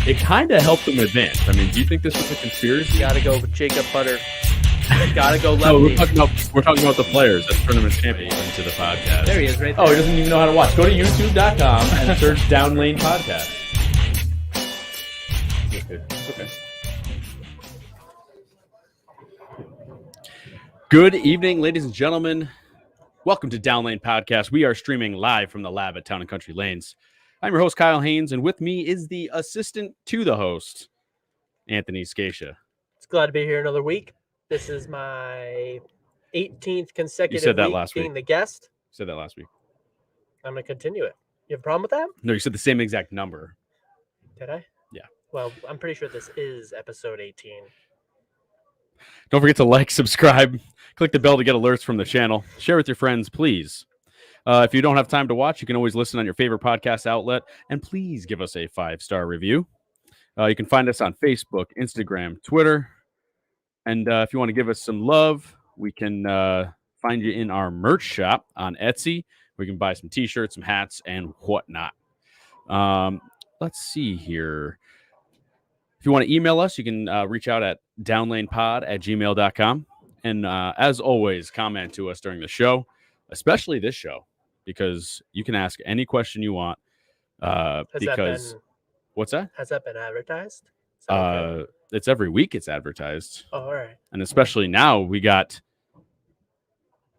it kind of helped them advance. I mean, do you think this was a conspiracy? Gotta go with Jacob Butter. Gotta go No, lefty. we're talking about the players. That's tournament champion into the podcast. There he is, right there. Oh, he doesn't even know how to watch. Go to youtube.com and search Down Lane Podcast. Okay. Good evening, ladies and gentlemen. Welcome to Down Lane Podcast. We are streaming live from the lab at Town and Country Lanes. I'm your host, Kyle Haines, and with me is the assistant to the host, Anthony Scaccia. It's glad to be here another week. This is my 18th consecutive You said that week last being week. the guest. You said that last week. I'm going to continue it. You have a problem with that? No, you said the same exact number. Did I? Yeah. Well, I'm pretty sure this is episode 18. Don't forget to like, subscribe, click the bell to get alerts from the channel. Share with your friends, please. If you don't have time to watch, you can always listen on your favorite podcast outlet. And please give us a 5-star review. You can find us on Facebook, Instagram, Twitter. And if you want to give us some love, we can find you in our merch shop on Etsy. We can buy some T-shirts, some hats, and whatnot. Let's see here. If you want to email us, you can reach out at downlanepod@gmail.com. And as always, comment to us during the show, especially this show, because you can ask any question you want. What's that? Has that been advertised? It's every week it's advertised. Oh, all right. And especially now we got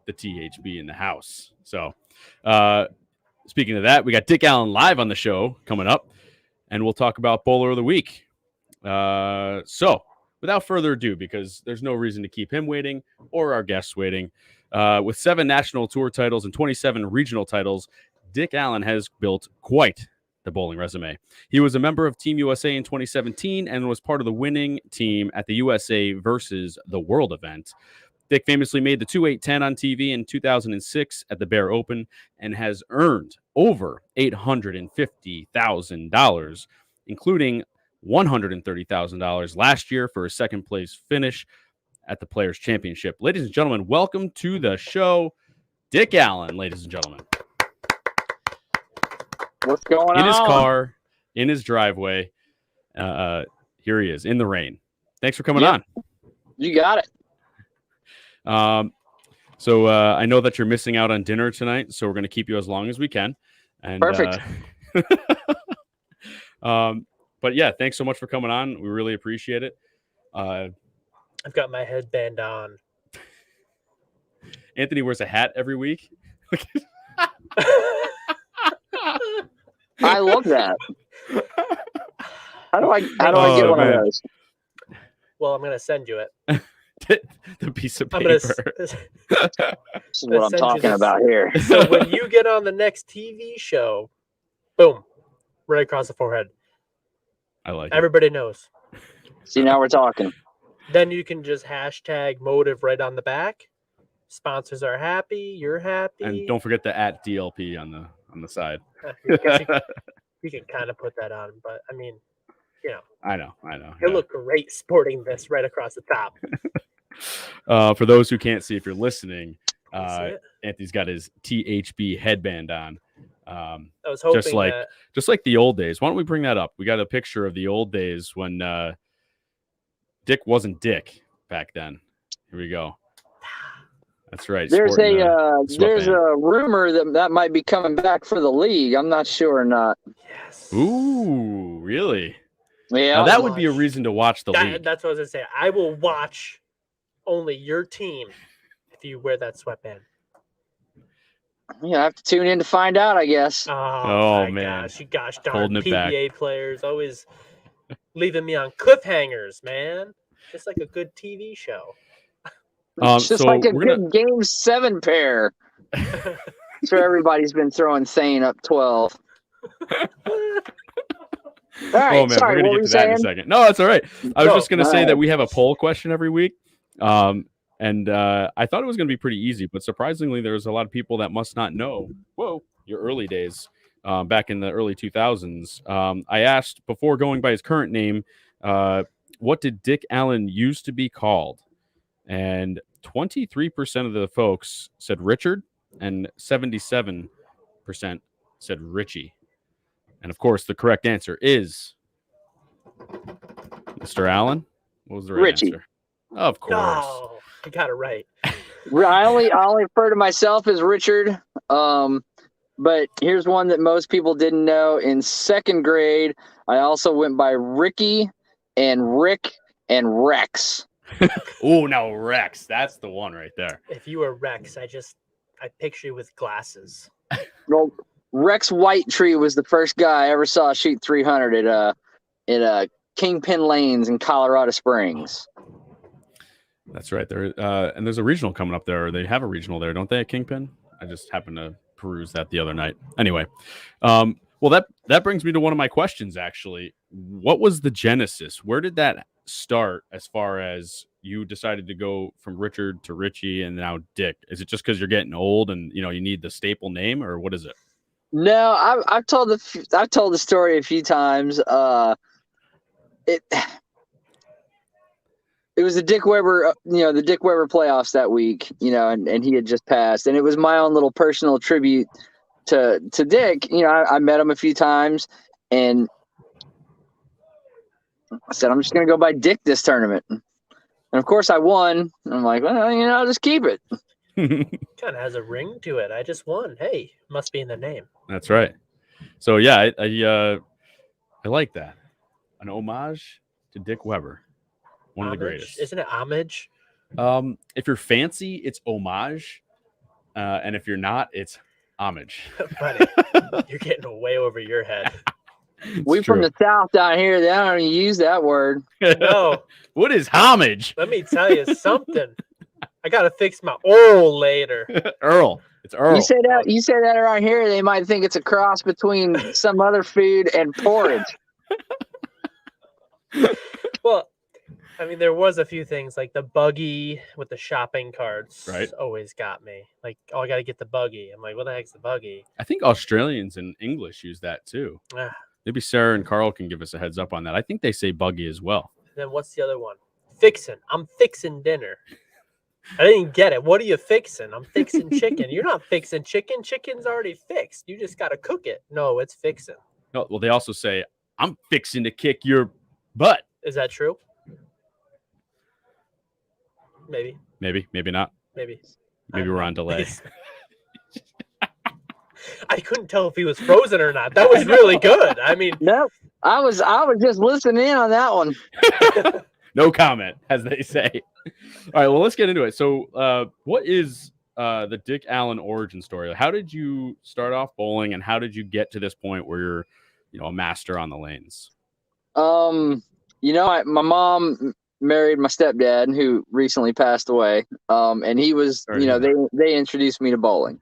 the THB in the house. So speaking of that, we got Dick Allen live on the show coming up, and we'll talk about Bowler of the Week. So without further ado, because there's no reason to keep him waiting or our guests waiting, with 7 national tour titles and 27 regional titles, Dick Allen has built quite the bowling resume. He was a member of Team USA in 2017 and was part of the winning team at the USA versus the World event. Dick famously made the 2-8-10 on TV in 2006 at the Bear Open and has earned over $850,000, including $130,000 last year for a second place finish at the Players Championship. Ladies and gentlemen, welcome to the show, Dick Allen, ladies and gentlemen. What's going on? In his car, in his driveway. Here he is, in the rain. Thanks for coming on. You got it. So I know that you're missing out on dinner tonight, so we're going to keep you as long as we can. And, Perfect. But yeah, thanks so much for coming on. We really appreciate it. I've got my headband on. Anthony wears a hat every week. I love that. How do I get one of those? Well, I'm going to send you it. The piece of I'm paper. This is what I'm talking about here. So when you get on the next TV show, boom, right across the forehead. I like it. Everybody knows. See, now we're talking. Then you can just hashtag motive right on the back. Sponsors are happy. You're happy. And don't forget the @DLP on the side. You can kind of put that on, but I mean, you know. I know. You look great sporting this right across the top. For those who can't see, if you're listening, See it? Anthony's got his THB headband on. I was hoping just like the old days. Why don't we bring that up? We got a picture of the old days when Dick wasn't Dick back then. Here we go. That's right. There's a rumor that might be coming back for the league. I'm not sure or not. Yes. Ooh, really? Yeah, now, that would be a reason to watch the league. That's what I was gonna say. I will watch only your team if you wear that sweatband. Yeah, I have to tune in to find out, I guess. Oh my man, gosh darn holding it PBA back. players always leaving me on cliffhangers, man. Just like a good TV show. It's just like a good Game 7 pair. So everybody's been throwing Thane up 12. All right, oh man, sorry, we're gonna get to that in a second. No, that's all right. I was just gonna say that we have a poll question every week. And I thought it was going to be pretty easy, but surprisingly, there's a lot of people that must not know. Your early days, back in the early 2000s. I asked before going by his current name, what did Dick Allen used to be called? And 23% of the folks said Richard, and 77% said Richie. And of course, the correct answer is Mr. Allen? What was the right Richie. answer? Of course. No, you got it right. I only refer to myself as Richard. But here's one that most people didn't know. In second grade, I also went by Ricky and Rick and Rex. Oh, no, Rex. That's the one right there. If you were Rex, I picture you with glasses. Well, Rex Whitetree was the first guy I ever saw shoot 300 at Kingpin Lanes in Colorado Springs. That's right. There, and there's a regional coming up there. They have a regional there, don't they, at Kingpin? I just happened to peruse that the other night. Anyway, well, that brings me to one of my questions, actually. What was the genesis? Where did that start as far as you decided to go from Richard to Richie and now Dick? Is it just because you're getting old and, you need the staple name, or what is it? No, I've told the story a few times. It was the Dick Weber, the Dick Weber playoffs that week, and he had just passed. And it was my own little personal tribute to Dick. I met him a few times, and I said, I'm just going to go by Dick this tournament. And, of course, I won. And I'm like, well, I'll just keep it. Kind of has a ring to it. I just won. Hey, must be in the name. That's right. So, yeah, I like that. An homage to Dick Weber. One Homage? of the greatest. Isn't it homage? If you're fancy, it's homage. And if you're not, it's homage. Buddy, you're getting way over your head. We from the South down here, they don't even use that word. No. What is homage? Let me tell you something. I got to fix my oral later. Earl. It's Earl. You say that around here, they might think it's a cross between some other food and porridge. Well, I mean, there was a few things like the buggy with the shopping carts. Right. Always got me. Like, oh, I got to get the buggy. I'm like, what the heck's the buggy? I think Australians and English use that too. Maybe Sarah and Carl can give us a heads up on that. I think they say buggy as well. Then what's the other one? Fixin'. I'm fixing dinner. I didn't get it. What are you fixing? I'm fixing chicken. You're not fixing chicken. Chicken's already fixed. You just got to cook it. No, it's fixing. No, well, they also say, I'm fixing to kick your butt. Is that true? Maybe. Maybe not. Maybe we're on delay. I couldn't tell if he was frozen or not. That was really good. I mean, no, I was just listening in on that one. No comment, as they say. All right, well, let's get into it. So, what is the Dick Allen origin story? How did you start off bowling, and how did you get to this point where you're, a master on the lanes? My mom married my stepdad, who recently passed away. And he was, they introduced me to bowling.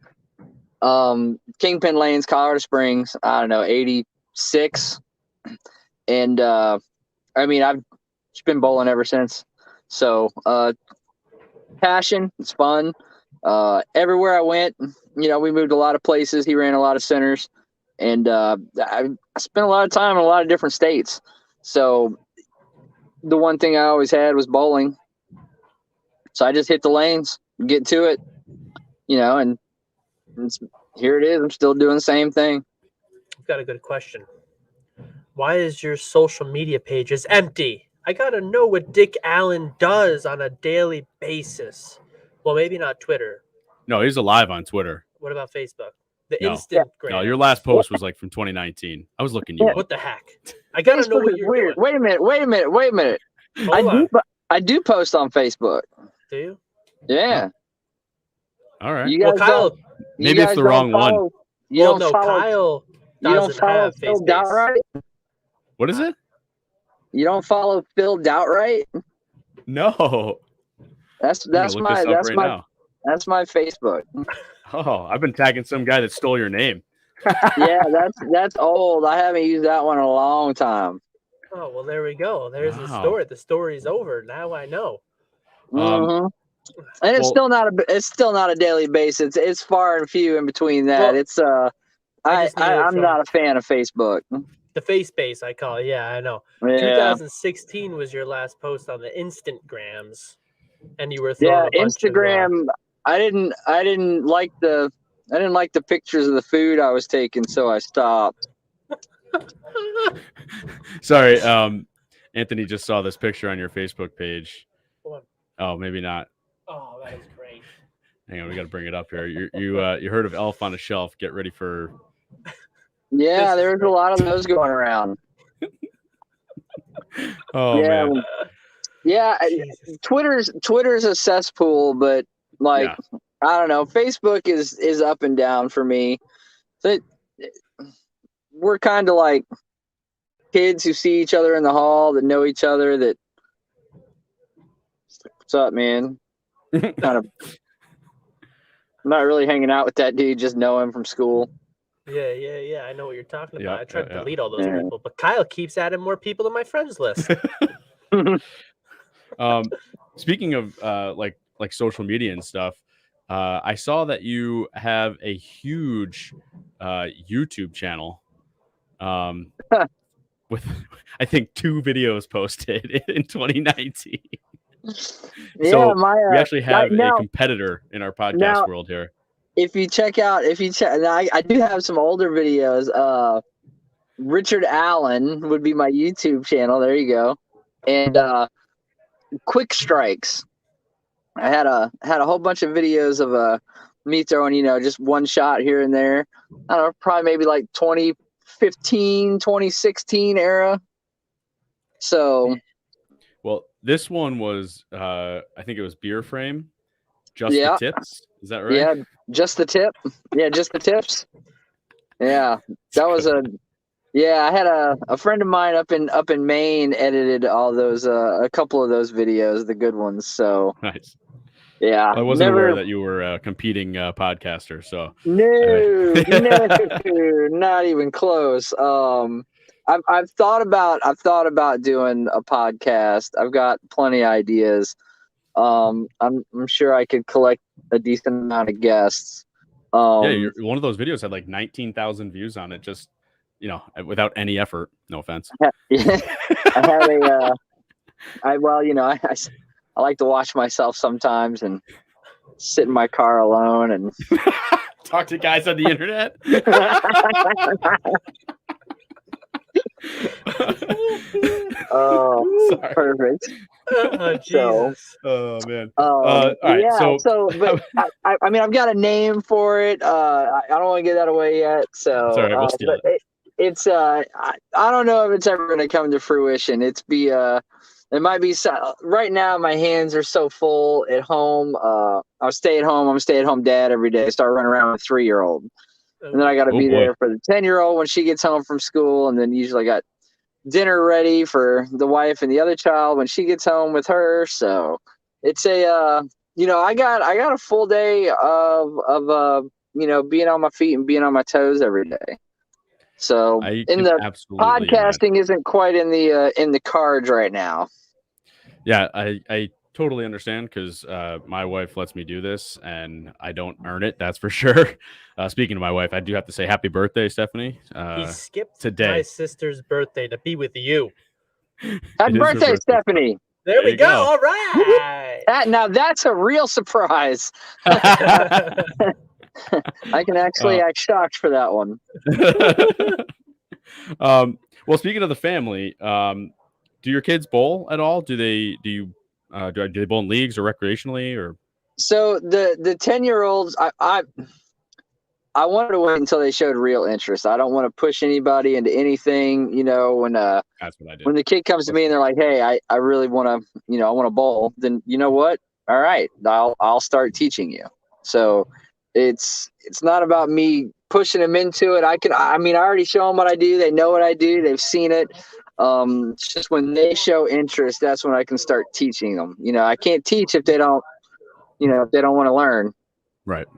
Kingpin Lanes, Colorado Springs, I don't know, 86. And, I've just been bowling ever since. So, passion, it's fun. Everywhere I went, we moved a lot of places. He ran a lot of centers, and, I spent a lot of time in a lot of different states. So the one thing I always had was bowling. So I just hit the lanes, get to it, and here it is. I'm still doing the same thing. I've got a good question. Why is your social media pages empty? I got to know what Dick Allen does on a daily basis. Well, maybe not Twitter. No, he's alive on Twitter. What about Facebook? The Instagram. No, your last post was like from 2019. I was looking you up. What the heck? I got to know what you're weird. doing. Wait a minute. I do post on Facebook. Do you? Yeah. All right. You guys Kyle, maybe it's the wrong one. Kyle doesn't have Phil Doutright? What is it? You don't follow Phil Doutright? No. That's my Facebook. Oh, I've been tagging some guy that stole your name. Yeah, that's old. I haven't used that one in a long time. Oh, well, there we go. There's the story. The story's over. Now I know. And it's still not a daily basis. It's far and few in between that. Well, I'm not a fan of Facebook. The face base, I call it. Yeah, I know. Yeah. 2016 was your last post on the Instagrams, and you were throwing a bunch Instagram. Of, I didn't like the pictures of the food I was taking, so I stopped. Sorry. Anthony just saw this picture on your Facebook page. Hold on. Oh, maybe not. Oh, that is great. Hang on, we got to bring it up here. You heard of Elf on a Shelf? Get ready for. Yeah, there's a lot of those going around. Oh yeah, man. Yeah, Jesus. Twitter's a cesspool, but like I don't know, Facebook is up and down for me. So we're kind of like kids who see each other in the hall, that know each other. That what's up, man? Kind of. I'm not really hanging out with that dude. Just know him from school. Yeah. I know what you're talking about. Yeah, I tried to yeah. delete all those people, but Kyle keeps adding more people to my friends list. Speaking of like social media and stuff, I saw that you have a huge YouTube channel with I think 2 videos posted in 2019. Yeah, So we actually have a competitor in our podcast world here. If you check, I do have some older videos. Richard Allen would be my YouTube channel. There you go. And Quick Strikes. I had a whole bunch of videos of me throwing, just one shot here and there. I don't know, probably maybe like 2015, 2016 era. So, well, this one was I think it was Beer Frame, just the tips. Is that right? Yeah, just the tip. Yeah, just the tips. Yeah, that was I had a friend of mine up in Maine edited all those a couple of those videos, the good ones. So nice. Yeah, I wasn't aware that you were a competing podcaster. So no, not even close. I've thought about doing a podcast. I've got plenty of ideas. I'm sure I could collect a decent amount of guests. Um, one of those videos had like 19,000 views on it, just without any effort. No offense. Yeah, I had a. I like to watch myself sometimes and sit in my car alone and talk to guys on the internet. Oh, sorry. Perfect. Oh, Jesus. Oh man. All right. Yeah. But I mean, I've got a name for it. I don't want to give that away yet. So it's all right, we'll steal it. It's I don't know if it's ever going to come to fruition. It might be right now. My hands are so full at home. I'm a stay-at-home dad every day. Start running around with a 3-year-old, and then I got to be there for the 10-year-old when she gets home from school, and then usually I got dinner ready for the wife and the other child when she gets home with her. So it's I got a full day of being on my feet and being on my toes every day. So podcasting isn't quite in the cards right now. Yeah, I totally understand because my wife lets me do this and I don't earn it. That's for sure. Speaking of my wife, I do have to say happy birthday, Stephanie. He skipped today. My sister's birthday to be with you. Happy birthday, Stephanie. There we go. All right. Now that's a real surprise. I can actually act shocked for that one. Well, speaking of the family, do your kids bowl at all? Do they bowl in leagues or recreationally or? So the 10-year-olds, I wanted to wait until they showed real interest. I don't want to push anybody into anything. When that's what I did. When the kid comes to me and they're like, "Hey, I really want to, I want to bowl," then you know what? All right, I'll start teaching you. So it's not about me pushing them into it. I already show them what I do. They know what I do. They've seen it. It's just when they show interest, that's when I can start teaching them. I can't teach if they don't want to learn. Right.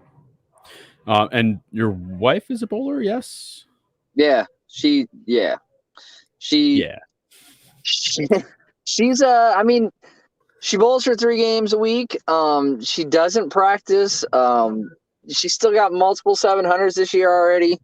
And your wife is a bowler, yes? Yeah, she's she bowls for 3 games a week. She doesn't practice. She's still got multiple 700s this year already.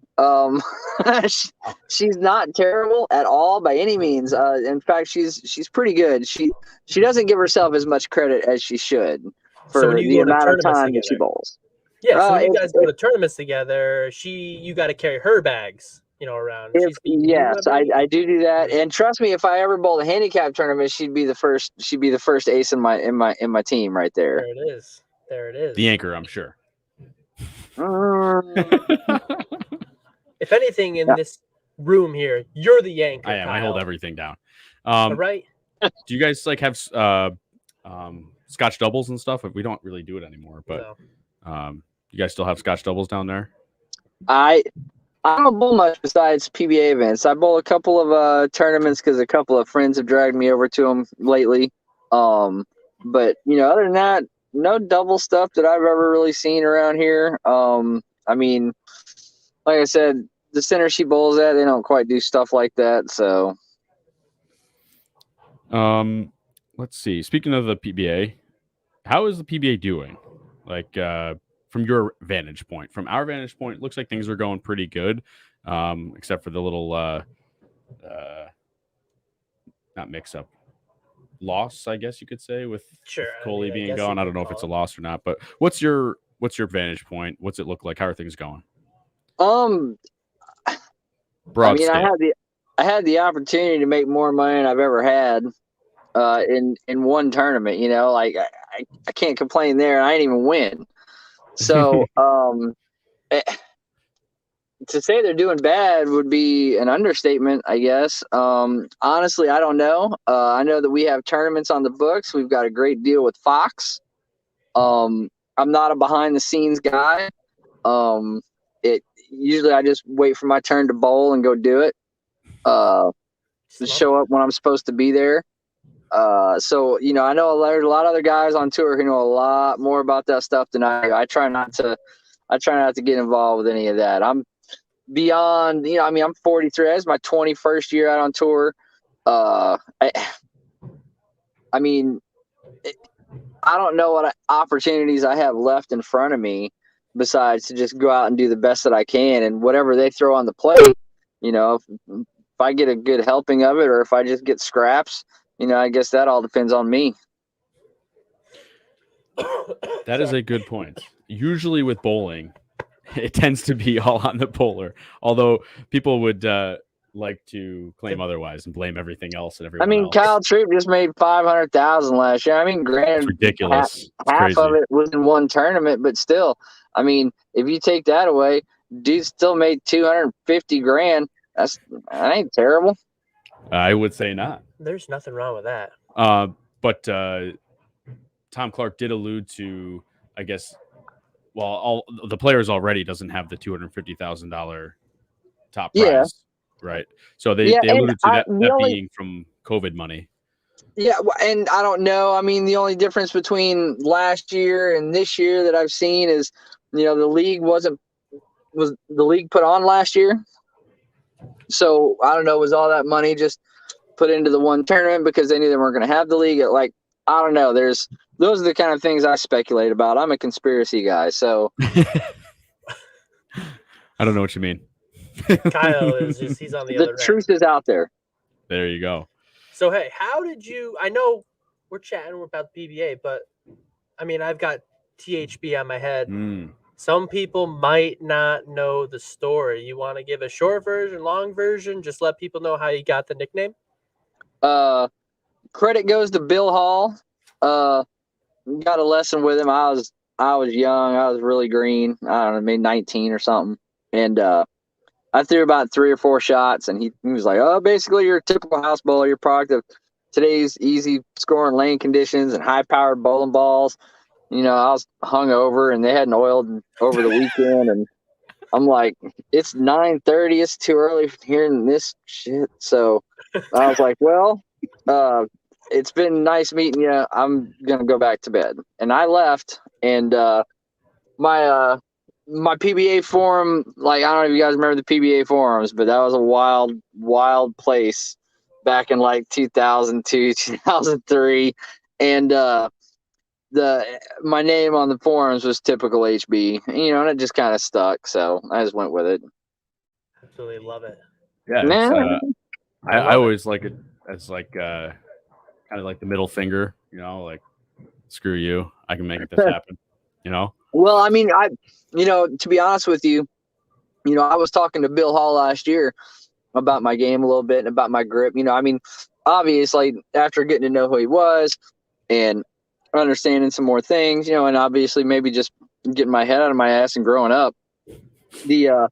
She's not terrible at all by any means. In fact, she's pretty good. She doesn't give herself as much credit as she should for the amount of time that she bowls. Yeah, so when you guys go to tournaments together, you got to carry her bags. around. If, She's beaten yes, whoever. I do that, and trust me, if I ever bowl a handicap tournament, she'd be the first. She'd be the first ace in my team right there. There it is. There it is. The anchor, I'm sure. If anything, in this room here, you're the anchor. I am. Kyle. I hold everything down. All right. Do you guys like have Scotch doubles and stuff? We don't really do it anymore, but No. you guys still have Scotch doubles down there? I don't bowl much besides PBA events. I bowl a couple of tournaments because a couple of friends have dragged me over to them lately. But other than that, no double stuff that I've ever really seen around here. I mean, like I said, the center she bowls at, they don't quite do stuff like that. So, let's see. Speaking of the PBA, how is the PBA doing? Like, from your vantage point, from our vantage point, it looks like things are going pretty good, except for the little, not mix up, loss, I guess you could say, with Coley being gone. I don't know if it's a loss or not, but what's your vantage point? What's it look like? How are things going? I mean, I had the opportunity to make more money than I've ever had in one tournament. Like I can't complain there. I didn't even win. So to say they're doing bad would be an understatement, I guess. Honestly, I don't know. I know that we have tournaments on the books. We've got a great deal with Fox. I'm not a behind the scenes guy. Usually I just wait for my turn to bowl and go do it. Show up when I'm supposed to be there. So I know there's a lot of other guys on tour who know a lot more about that stuff than I do. I try not to get involved with any of that. I'm beyond, I'm 43. That's my 21st year out on tour. I don't know what opportunities I have left in front of me besides to just go out and do the best that I can, and whatever they throw on the plate, if I get a good helping of it or if I just get scraps, I guess that all depends on me. That is a good point. Usually with bowling, it tends to be all on the bowler, although people would like to claim otherwise and blame everything else and everyone else. Kyle Troop just made $500,000 last year. Granted, it's ridiculous. Half of it was in one tournament, but still, if you take that away, dude still made $250,000. That ain't terrible. I would say not. There's nothing wrong with that. But Tom Clark did allude to, I guess, well, all the players already doesn't have the $250,000 top prize, right? So they alluded to that being from COVID money. Yeah, and I don't know. The only difference between last year and this year that I've seen is, the league was the league put on last year. So I don't know, was all that money just put into the one tournament because they knew they weren't going to have the league? Like, I don't know. Those are the kind of things I speculate about. I'm a conspiracy guy, so I don't know what you mean. Kyle he's on the other end. The truth is out there. There you go. So, hey, how did you, I know we're chatting about the PBA, but I've got THB on my head. Some people might not know the story. You want to give a short version, long version? Just let people know how you got the nickname. Credit goes to Bill Hall. Got a lesson with him. I was young. I was really green. I don't know, maybe 19 or something. And I threw about 3 or 4 shots, and he was like, "Oh, basically, you're a typical house bowler. You're a product of today's easy scoring lane conditions and high-powered bowling balls." I was hungover, and they hadn't oiled over the weekend, and I'm like, "It's 9:30. It's too early for hearing this shit." So I was like, "Well, it's been nice meeting you. I'm gonna go back to bed." And I left, and my PBA forum, like, I don't know if you guys remember the PBA forums, but that was a wild place back in like 2002, 2003, and my name on the forums was typical HB, and it just kind of stuck, so I just went with it. Absolutely love it. Yeah, I always like it as like kind of like the middle finger, like, screw you, I can make this happen, Well, to be honest with you, I was talking to Bill Hall last year about my game a little bit and about my grip. Obviously, after getting to know who he was and understanding some more things, and obviously maybe just getting my head out of my ass and growing up, I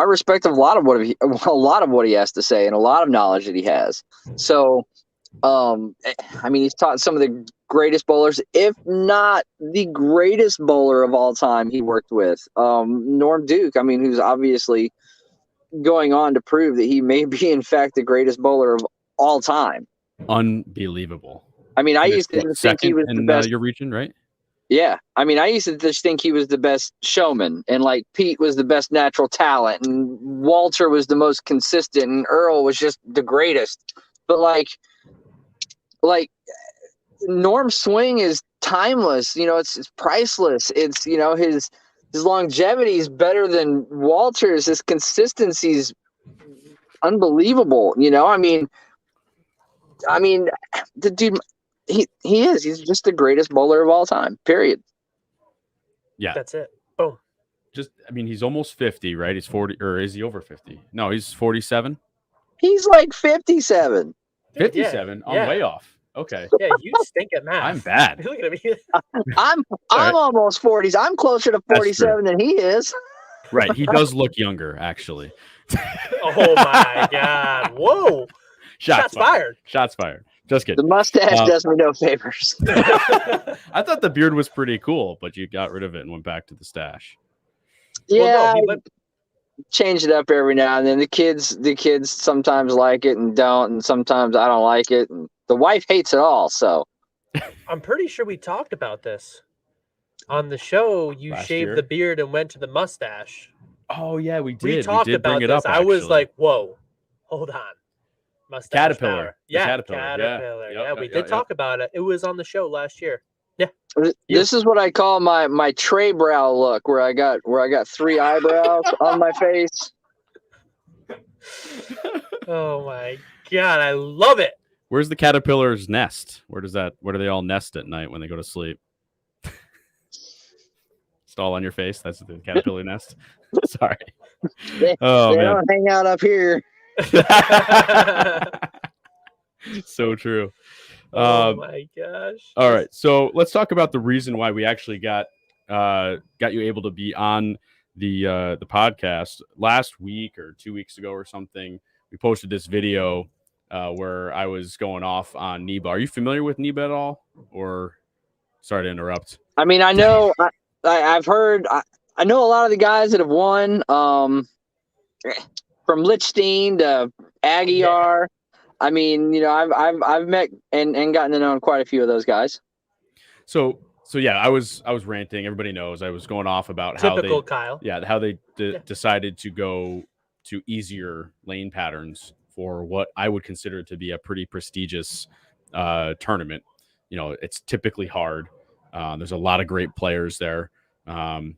respect a lot of what he has to say and a lot of knowledge that he has. So, he's taught some of the greatest bowlers, if not the greatest bowler of all time he worked with, Norm Duke. Who's obviously going on to prove that he may be, in fact, the greatest bowler of all time. Unbelievable. I used to think he was the best. Your region, right? Yeah. I used to just think he was the best showman, and like Pete was the best natural talent, and Walter was the most consistent, and Earl was just the greatest. But like Norm's swing is timeless. It's priceless. It's, his longevity is better than Walter's. His consistency is unbelievable. The dude, he's just the greatest bowler of all time, period. Yeah. That's it. Boom. He's almost 50, right? He's 40, or is he over 50? No, he's 47. He's like 57. 57? Yeah. I'm way off. Okay. Yeah, you stink at math. I'm bad. Look at me. I'm almost 40s. I'm closer to 47 than he is. Right. He does look younger, actually. Oh my God. Whoa. Shots fired. Shots fired. Just kidding. The mustache does me no favors. I thought the beard was pretty cool, but you got rid of it and went back to the stash. Yeah. Well, no, change it up every now and then. The kids sometimes like it and don't, and sometimes I don't like it. And the wife hates it all. So I'm pretty sure we talked about this on the show. You shaved the beard and went to the mustache. Oh yeah, we did. We talked about this. I was like, whoa, hold on. Mustache Caterpillar. Power. Yeah, Caterpillar. Yeah, we did talk about it. It was on the show last year. Yeah. This is what I call my tray brow look, where I got 3 eyebrows on my face. Oh my God, I love it. Where's the caterpillar's nest? Where do they all nest at night when they go to sleep? It's all on your face. That's the caterpillar nest. Sorry. They don't hang out up here. So true. Oh my gosh. All right, so let's talk about the reason why we actually got you able to be on the podcast last week or 2 weeks ago or something. We posted this video where I was going off on Neba. Are you familiar with Neba at all? Or sorry to interrupt. I know I've heard. I know a lot of the guys that have won. From Lichtenstein to Aguiar. Yeah. I've met and gotten to know quite a few of those guys. So yeah, I was ranting. Everybody knows I was going off about typical Kyle. Yeah, how they decided to go to easier lane patterns for what I would consider to be a pretty prestigious tournament. It's typically hard. There's a lot of great players there, and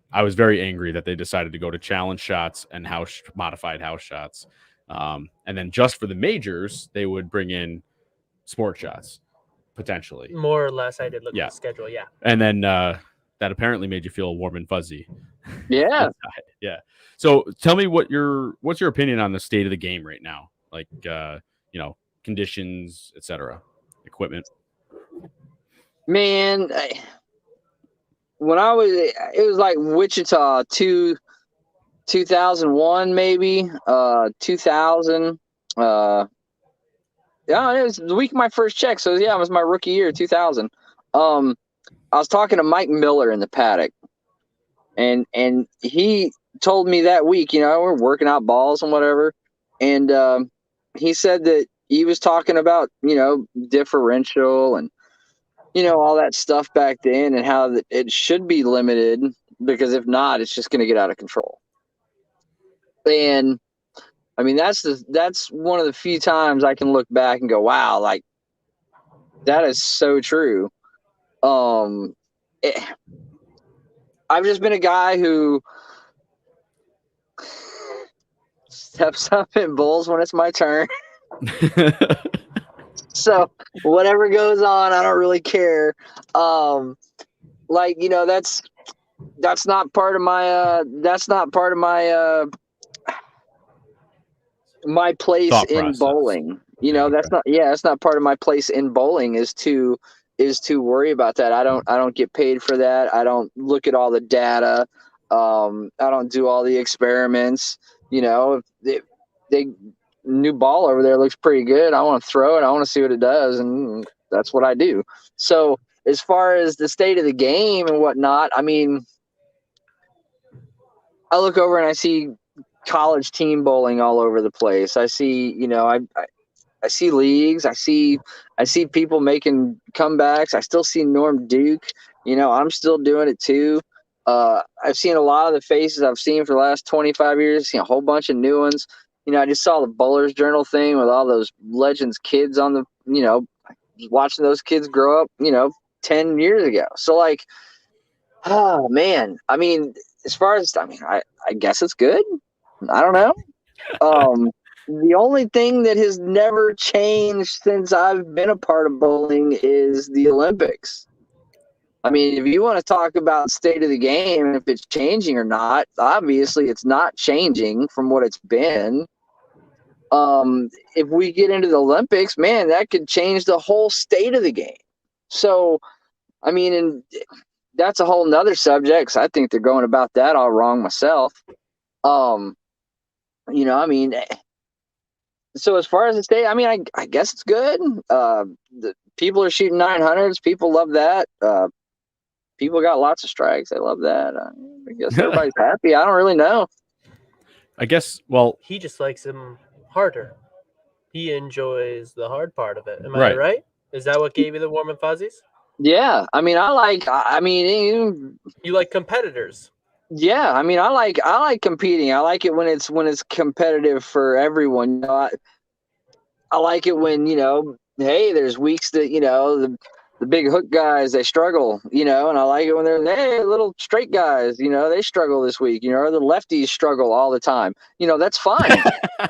I was very angry that they decided to go to challenge shots and modified house shots. And then just for the majors, they would bring in sport shots, potentially. More or less, I did look at the schedule, yeah. And then that apparently made you feel warm and fuzzy. Yeah. Yeah. So tell me what's your opinion on the state of the game right now? Like, conditions, etc., equipment. Man, it was like Wichita 2001 maybe 2000 it was the week of my first check, so yeah, it was my rookie year 2000. I was talking to Mike Miller in the paddock, and he told me that week, we're working out balls and whatever, and he said that he was talking about differential and all that stuff back then, and how it should be limited, because if not, it's just going to get out of control. And that's one of the few times I can look back and go, wow, like that is so true. I've just been a guy who steps up and bowls when it's my turn. So whatever goes on, I don't really care. like, you know, that's not part of my my place Thought in process. bowling. You know, that's not part of my place in bowling is to worry about that. I don't get paid for that. I don't look at all the data. I don't do all the experiments. You know, if they new ball over there looks pretty good, I want to throw it. I want to see what it does, and that's what I do. So as far as the state of the game and whatnot, I mean, I look over and I see college team bowling all over the place. I see, you know, I see leagues. I see people making comebacks. I still see Norm Duke. You know, I'm still doing it too. I've seen a lot of the faces I've seen for the last 25 years. I've seen a whole bunch of new ones. You know, I just saw the Bowlers Journal thing with all those legends kids on the, you know, watching those kids grow up, you know, 10 years ago. So like, oh man, I mean, as far as, I mean, I guess it's good. I don't know. The only thing that has never changed since I've been a part of bowling is the Olympics. I mean, if you want to talk about state of the game and if it's changing or not, obviously it's not changing from what it's been. If we get into the Olympics, man, that could change the whole state of the game. So, I mean, and that's a whole nother subject, 'cause I think they're going about that all wrong myself. You know, I mean, so as far as the state, I mean, I guess it's good. The people are shooting 900s. People love that. People got lots of strikes. They love that. I guess everybody's happy. I don't really know. I guess, well, He just likes him harder. He enjoys the hard part of it. Am I Right. right? Is that what gave you the warm and fuzzies? Yeah, I mean, I mean, You like competitors. yeah, I mean, I like competing. I like it when it's competitive for everyone. You know, I like it when, you know, hey, there's weeks that, you know, the big hook guys, they struggle, you know, and I like it when they're, hey, little straight guys, you know, they struggle this week, you know, or the lefties struggle all the time. You know, that's fine.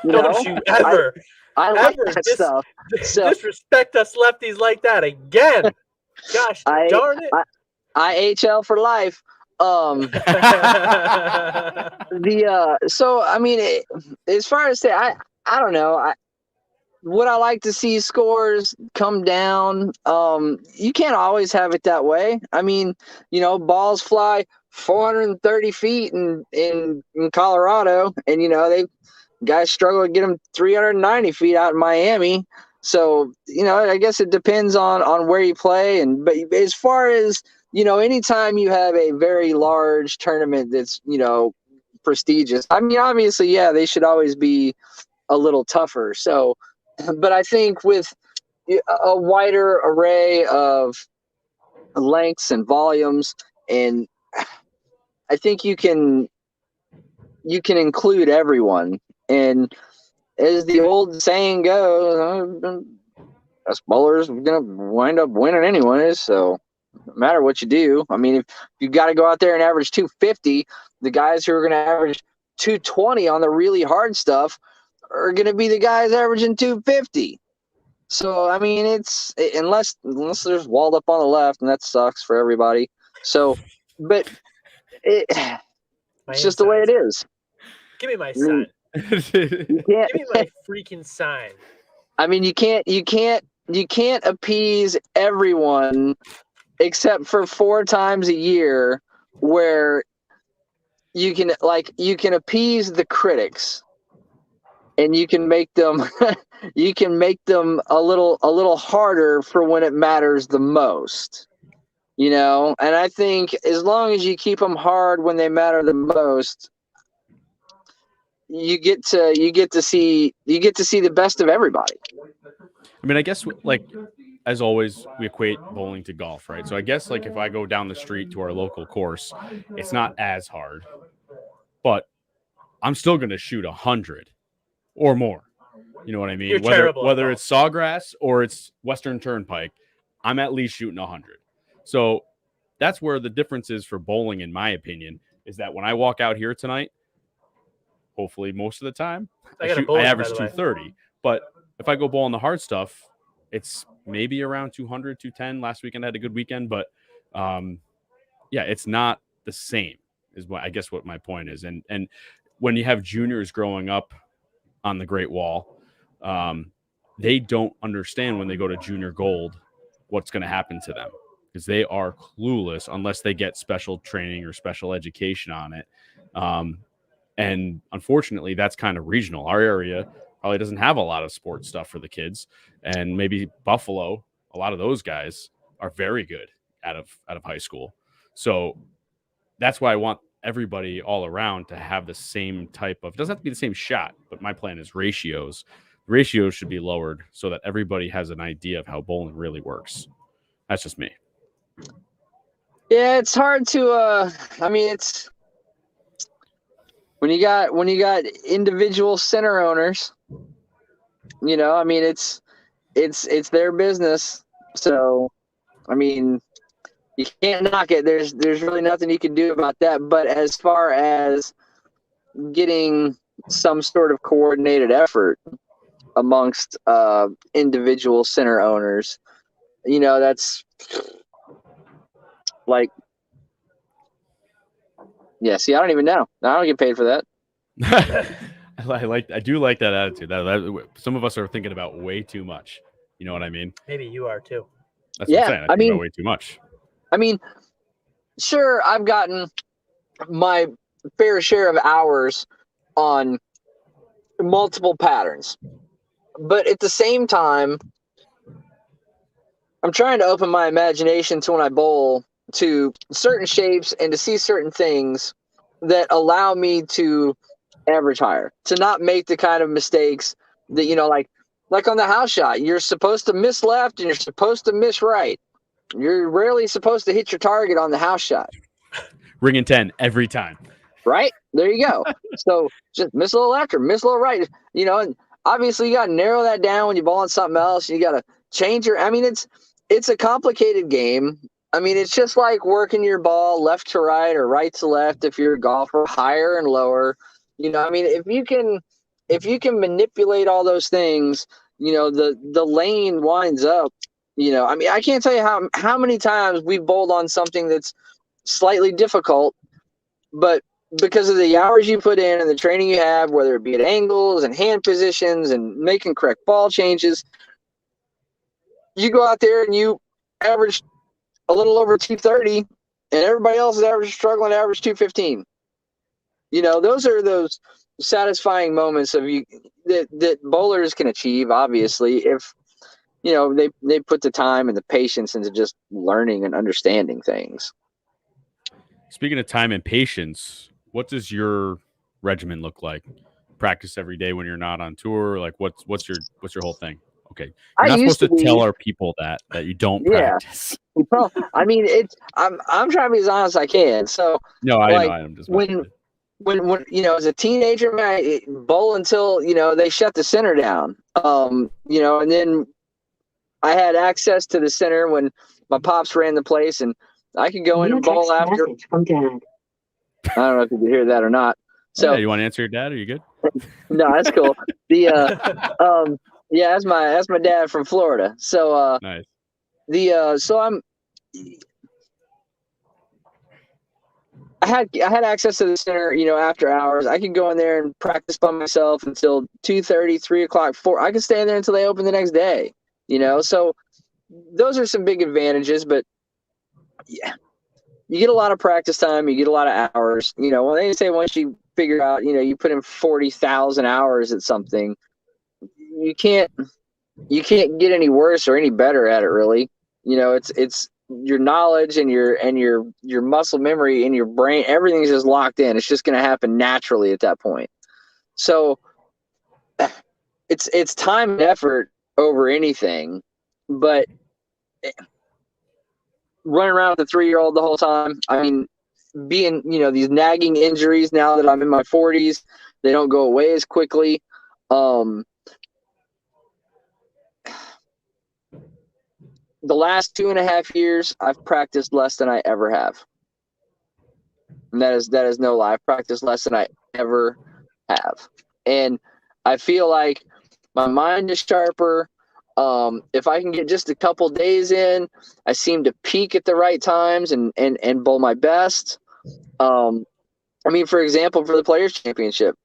You Don't know, you ever, I like ever that stuff. So disrespect us lefties like that again. Gosh darn it. IHL for life. So I mean, as far as I don't know. Would I like to see scores come down? You can't always have it that way. I mean, you know, balls fly 430 feet in Colorado, and you know, guys struggle to get them 390 feet out in Miami. So, you know, I guess it depends on where you play. But as far as, you know, anytime you have a very large tournament that's, you know, prestigious, I mean, obviously, yeah, they should always be a little tougher. So, but I think with a wider array of lengths and volumes, and I think you can include everyone. And as the old saying goes, us bowlers are gonna wind up winning anyways. So no matter what you do, I mean, if you got to go out there and average 250, the guys who are going to average 220 on the really hard stuff are going to be the guys averaging 250. So I mean, it's unless there's walled up on the left, and that sucks for everybody. So, but it's just the way it is. Give me my sign. You can't. Give me my freaking sign. I mean, you can't appease everyone except for 4 times a year, where you can appease the critics, and you can make them a little harder for when it matters the most. You know, and I think as long as you keep them hard when they matter the most, you get to see the best of everybody. I mean, I guess, like, as always, we equate bowling to golf, right? So I guess, like, if I go down the street to our local course, it's not as hard, but I'm still going to shoot 100 or more. You know what I mean? You're terrible at Whether golf. it's Sawgrass or it's Western Turnpike, I'm at least shooting 100. So that's where the difference is for bowling, in my opinion, is that when I walk out here tonight, hopefully most of the time, I average 230. But if I go bowling the hard stuff, it's maybe around 200, 210. Last weekend I had a good weekend, but yeah, it's not the same is what I guess what my point is. And when you have juniors growing up on the Great Wall, they don't understand when they go to junior gold what's going to happen to them, because they are clueless unless they get special training or special education on it. And unfortunately, that's kind of regional. Our area probably doesn't have a lot of sports stuff for the kids, and maybe Buffalo, a lot of those guys are very good out of high school. So that's why I want everybody all around to have the same type of, it doesn't have to be the same shot, but my plan is ratios. Ratios should be lowered so that everybody has an idea of how bowling really works. That's just me. Yeah, it's hard to I mean, it's when you got individual center owners, you know, I mean, it's their business. So, I mean, you can't knock it. There's really nothing you can do about that. But as far as getting some sort of coordinated effort amongst individual center owners, you know, that's like, yeah, see, I don't even know. I don't get paid for that. I do like that attitude. That some of us are thinking about way too much. You know what I mean? Maybe you are too. That's what I'm saying. I think about way too much. I mean, sure, I've gotten my fair share of hours on multiple patterns, but at the same time, I'm trying to open my imagination to when I bowl to certain shapes and to see certain things that allow me to average higher, to not make the kind of mistakes that, you know, like on the house shot, you're supposed to miss left and you're supposed to miss right. You're rarely supposed to hit your target on the house shot. Ring in 10 every time. Right? There you go. So just miss a little left or miss a little right. You know, and obviously you got to narrow that down when you're balling something else. You got to change your, I mean, it's a complicated game. I mean, it's just like working your ball left to right or right to left if you're a golfer, higher and lower. You know, I mean, if you can manipulate all those things, you know, the lane winds up. You know, I mean, I can't tell you how many times we've bowled on something that's slightly difficult, but because of the hours you put in and the training you have, whether it be at angles and hand positions and making correct ball changes, you go out there and you average a little over 230, and everybody else is struggling to average 215. You know, those are those satisfying moments of you that bowlers can achieve, obviously, if, you know, they put the time and the patience into just learning and understanding things. Speaking of time and patience, what does your regimen look like? Practice every day when you're not on tour? Like what's your whole thing? Okay. You're not supposed to tell our people that you don't practice. Well, I mean, I'm trying to be as honest as I can. So no, I know. I'm just when you know, as a teenager, man, I bowl until, you know, they shut the center down. You know, and then I had access to the center when my pops ran the place, and I could go in and bowl after. From Dad. I don't know if you can hear that or not. So you want to answer your dad? Are you good? No, that's cool. Yeah, that's my dad from Florida. So nice. I had access to the center, you know, after hours. I could go in there and practice by myself until 2:30, 3 o'clock, 4. I could stay in there until they open the next day, you know. So those are some big advantages, but yeah, you get a lot of practice time, you get a lot of hours. You know, when they say once you figure out, you know, you put in 40,000 hours at something, you can't get any worse or any better at it, really. You know, it's your knowledge and your muscle memory in your brain, everything's just locked in. It's just going to happen naturally at that point. So it's time and effort over anything, but running around with a 3-year-old the whole time, I mean, being, you know, these nagging injuries now that I'm in my 40s, they don't go away as quickly. The last 2.5 years, I've practiced less than I ever have. And that is no lie. I've practiced less than I ever have. And I feel like my mind is sharper. If I can get just a couple days in, I seem to peak at the right times and bowl my best. I mean, for example, for the Players Championship,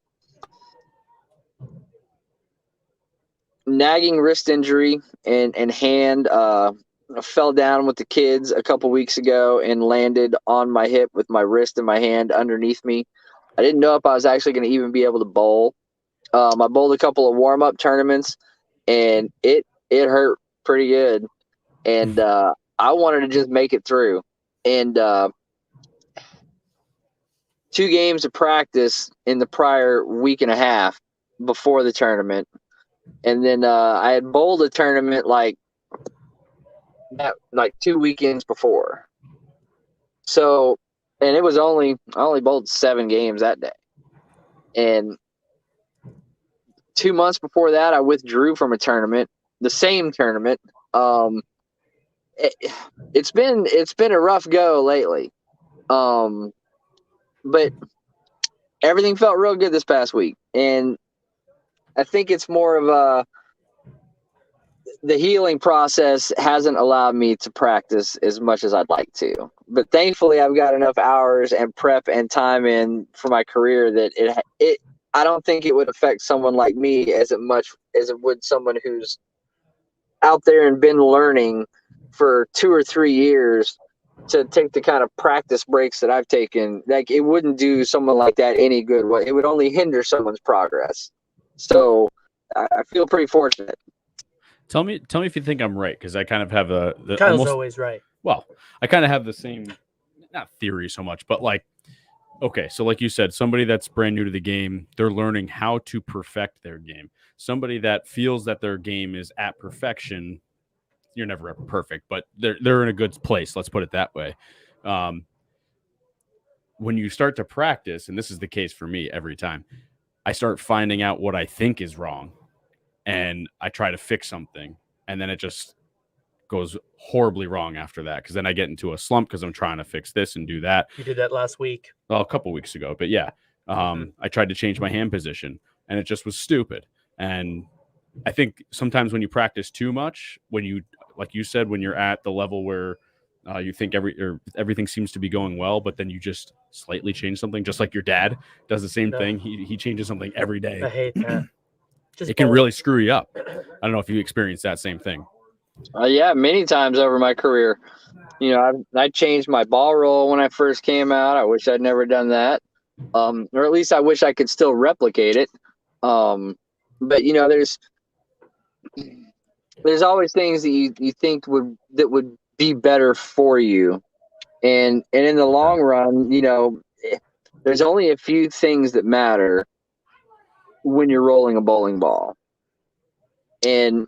nagging wrist injury and hand, fell down with the kids a couple weeks ago and landed on my hip with my wrist and my hand underneath me. I didn't know if I was actually going to even be able to bowl. I bowled a couple of warm-up tournaments, and it hurt pretty good. And I wanted to just make it through. And 2 games of practice in the prior week and a half before the tournament. And then I had bowled a tournament like 2 weekends before. So, and it was I only bowled 7 games that day. And 2 months before that, I withdrew from a tournament, the same tournament. It's been a rough go lately. But everything felt real good this past week. And I think it's more of the healing process hasn't allowed me to practice as much as I'd like to. But thankfully, I've got enough hours and prep and time in for my career that I don't think it would affect someone like me as much as it would someone who's out there and been learning for 2 or 3 years to take the kind of practice breaks that I've taken. Like, it wouldn't do someone like that any good. It would only hinder someone's progress. So I feel pretty fortunate. Tell me if you think I'm right, because I kind of have Kyle's always right. Well, I kind of have the same, not theory so much, but like, okay, so like you said, somebody that's brand new to the game, they're learning how to perfect their game. Somebody that feels that their game is at perfection, you're never ever perfect, but they're in a good place. Let's put it that way. When you start to practice, and this is the case for me every time, I start finding out what I think is wrong, and I try to fix something, and then it just goes horribly wrong after that, because then I get into a slump because I'm trying to fix this and do that. You did that last week. Well, a couple weeks ago, but yeah. I tried to change my hand position, and it just was stupid. And I think sometimes when you practice too much, when you, like you said, when you're at the level where you think everything seems to be going well, but then you just slightly change something, just like your dad does the same thing. He changes something every day. I hate that. It can really screw you up. I don't know if you experienced that same thing. Yeah, many times over my career. You know, I changed my ball roll when I first came out. I wish I'd never done that. Or at least I wish I could still replicate it. But you know, there's always things that you think would be better for you. And in the long run, you know, there's only a few things that matter when you're rolling a bowling ball. And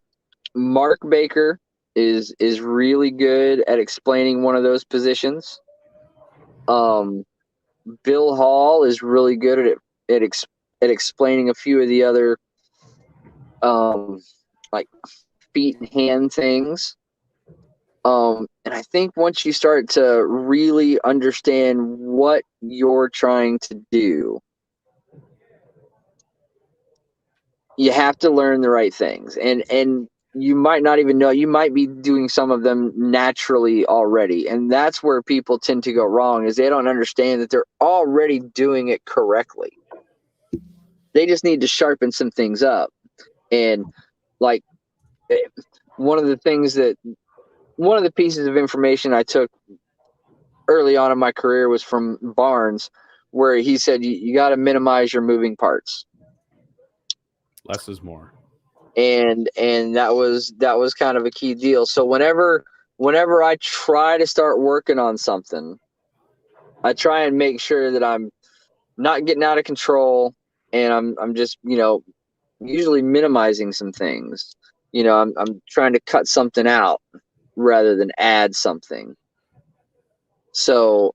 Mark Baker is really good at explaining one of those positions. Bill Hall is really good at explaining a few of the other like feet and hand things. And I think once you start to really understand what you're trying to do, you have to learn the right things. And you might not even know, you might be doing some of them naturally already. And that's where people tend to go wrong, is they don't understand that they're already doing it correctly. They just need to sharpen some things up. And like one of the pieces of information I took early on in my career was from Barnes, where he said, you got to minimize your moving parts. Less is more. And that was kind of a key deal. So whenever I try to start working on something, I try and make sure that I'm not getting out of control, and I'm just, you know, usually minimizing some things. You know, I'm trying to cut something out rather than add something. So,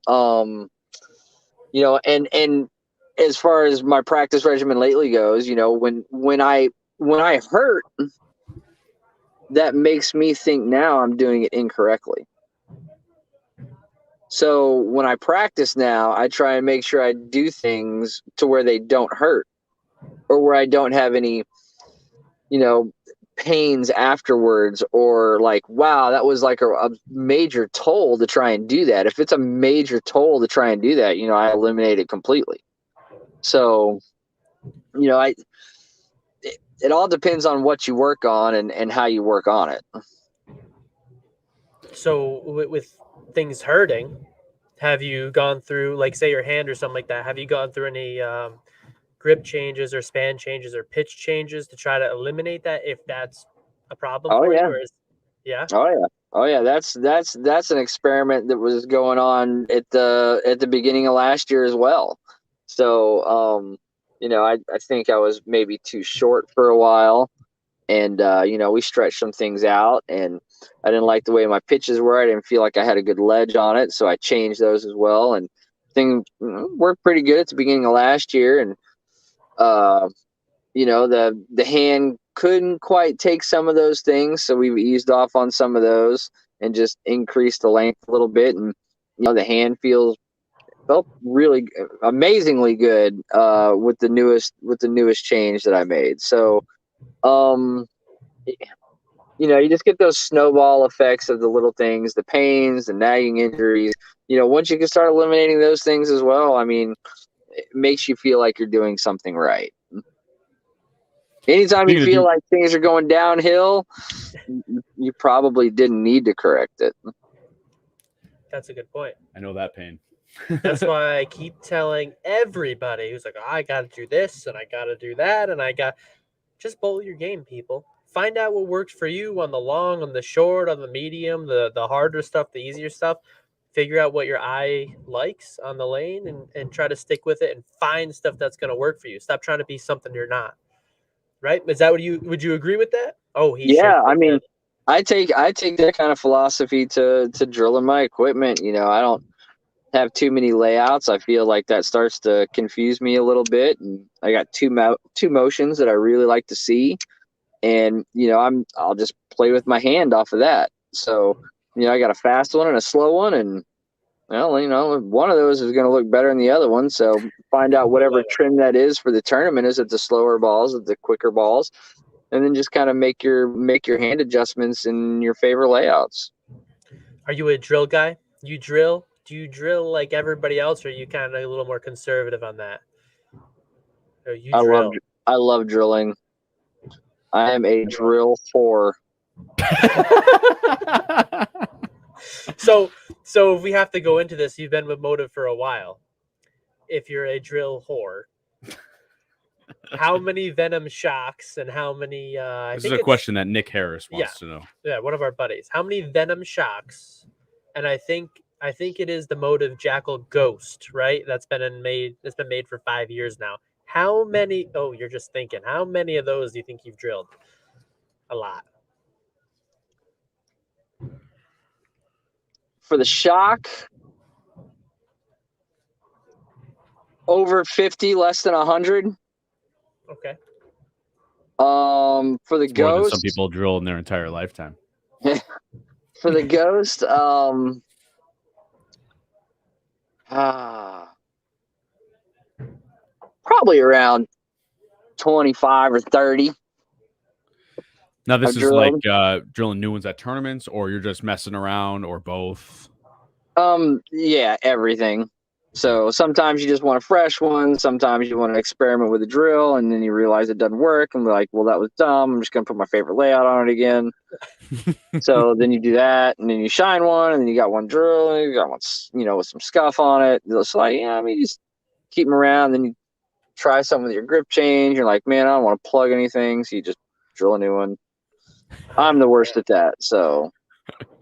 you know, and as far as my practice regimen lately goes, you know, when I hurt, that makes me think now I'm doing it incorrectly. So when I practice now, I try and make sure I do things to where they don't hurt, or where I don't have any, you know, pains afterwards, or like, wow, that was like a major toll to try and do that. If it's a major toll to try and do that, I eliminate it completely. So, it all depends on what you work on and how you work on it. So with things hurting, have you gone through, like, say your hand or something like that, have you gone through any grip changes or span changes or pitch changes to try to eliminate that if that's a problem for you? Or yeah. Oh yeah. That's an experiment that was going on at the beginning of last year as well. So I think I was maybe too short for a while, and we stretched some things out, and I didn't like the way my pitches were. I didn't feel like I had a good ledge on it, so I changed those as well, and things worked pretty good at the beginning of last year. And the hand couldn't quite take some of those things, so we eased off on some of those and just increased the length a little bit. And the hand felt really amazingly good with the newest change that I made. So you just get those snowball effects of the little things, the pains, the nagging injuries. Once you can start eliminating those things as well, I mean, it makes you feel like you're doing something right. Anytime you feel like things are going downhill, you probably didn't need to correct it. That's a good point. I know that pain. That's why I keep telling everybody who's like, oh, I got to do this and I got to do that. And just bowl your game, people. Find out what works for you on the long, on the short, on the medium, the harder stuff, the easier stuff. Figure out what your eye likes on the lane and try to stick with it and find stuff that's going to work for you. Stop trying to be something you're not. Right? Is that would you agree with that? Oh, yeah. I mean, I take that kind of philosophy to drilling my equipment. I don't have too many layouts. I feel like that starts to confuse me a little bit. And I got two motions that I really like to see. And, I'll just play with my hand off of that. So, I got a fast one and a slow one, and one of those is going to look better than the other one. So find out whatever trim that is for the tournament. Is it the slower balls, or the quicker balls? And then just kind of make your hand adjustments in your favorite layouts. Are you a drill guy? You drill? Do you drill like everybody else, or are you kind of a little more conservative on that? Or you drill? I love drilling. I am a drill whore. So if we have to go into this, you've been with Motive for a while. If you're a drill whore, how many Venom shocks and how many? This is a question that Nick Harris wants to know. Yeah, one of our buddies. How many Venom shocks? And I think it is the Motive Jackal Ghost, right? That's been made for 5 years now. How many? Oh, you're just thinking. How many of those do you think you've drilled? A lot. For the shock, over 50, less than 100. Okay. For the it's more than ghost, some people drill in their entire lifetime. For the ghost, probably around 25 or 30. Now, this is like drilling new ones at tournaments, or you're just messing around, or both? Yeah, everything. So sometimes you just want a fresh one. Sometimes you want to experiment with a drill, and then you realize it doesn't work, and we're like, well, that was dumb. I'm just going to put my favorite layout on it again. So then you do that, and then you shine one, and then you got one drill, and you got one, with some scuff on it. It's like, you just keep them around. Then you try something with your grip change. You're like, man, I don't want to plug anything. So you just drill a new one. I'm the worst at that. So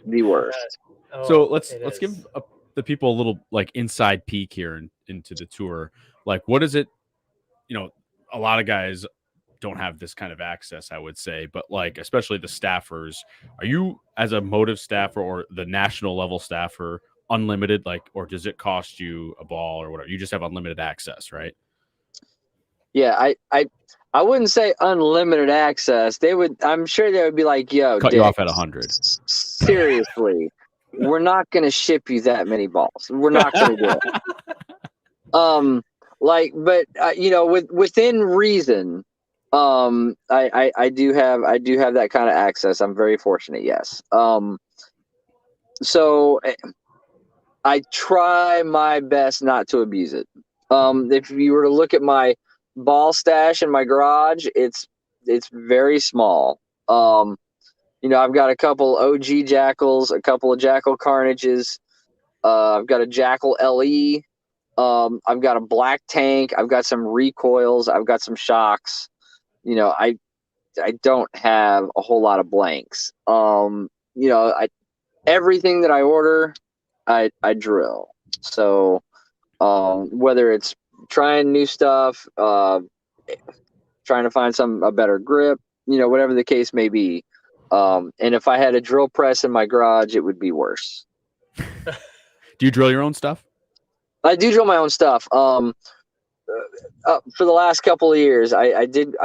the worst. So let's give the people a little like inside peek here into the tour. Like, what is it? A lot of guys don't have this kind of access, I would say, but like, especially the staffers. Are you, as a Motive staffer or the national level staffer, unlimited? Like, or does it cost you a ball or whatever? You just have unlimited access, right? Yeah, I wouldn't say unlimited access. I'm sure they would be like, yo, cut you off at 100. Seriously. We're not going to ship you that many balls. We're not going to do it. Within reason, I do have that kind of access. I'm very fortunate. Yes. So I try my best not to abuse it. If you were to look at my ball stash in my garage, it's very small. I've got a couple OG Jackals, a couple of Jackal Carnages. I've got a Jackal LE. I've got a black tank. I've got some recoils. I've got some shocks. I don't have a whole lot of blanks. Everything that I order, I drill. So whether it's trying new stuff, trying to find a better grip, whatever the case may be. And if I had a drill press in my garage, it would be worse. Do you drill your own stuff? I do drill my own stuff. For the last couple of years, I did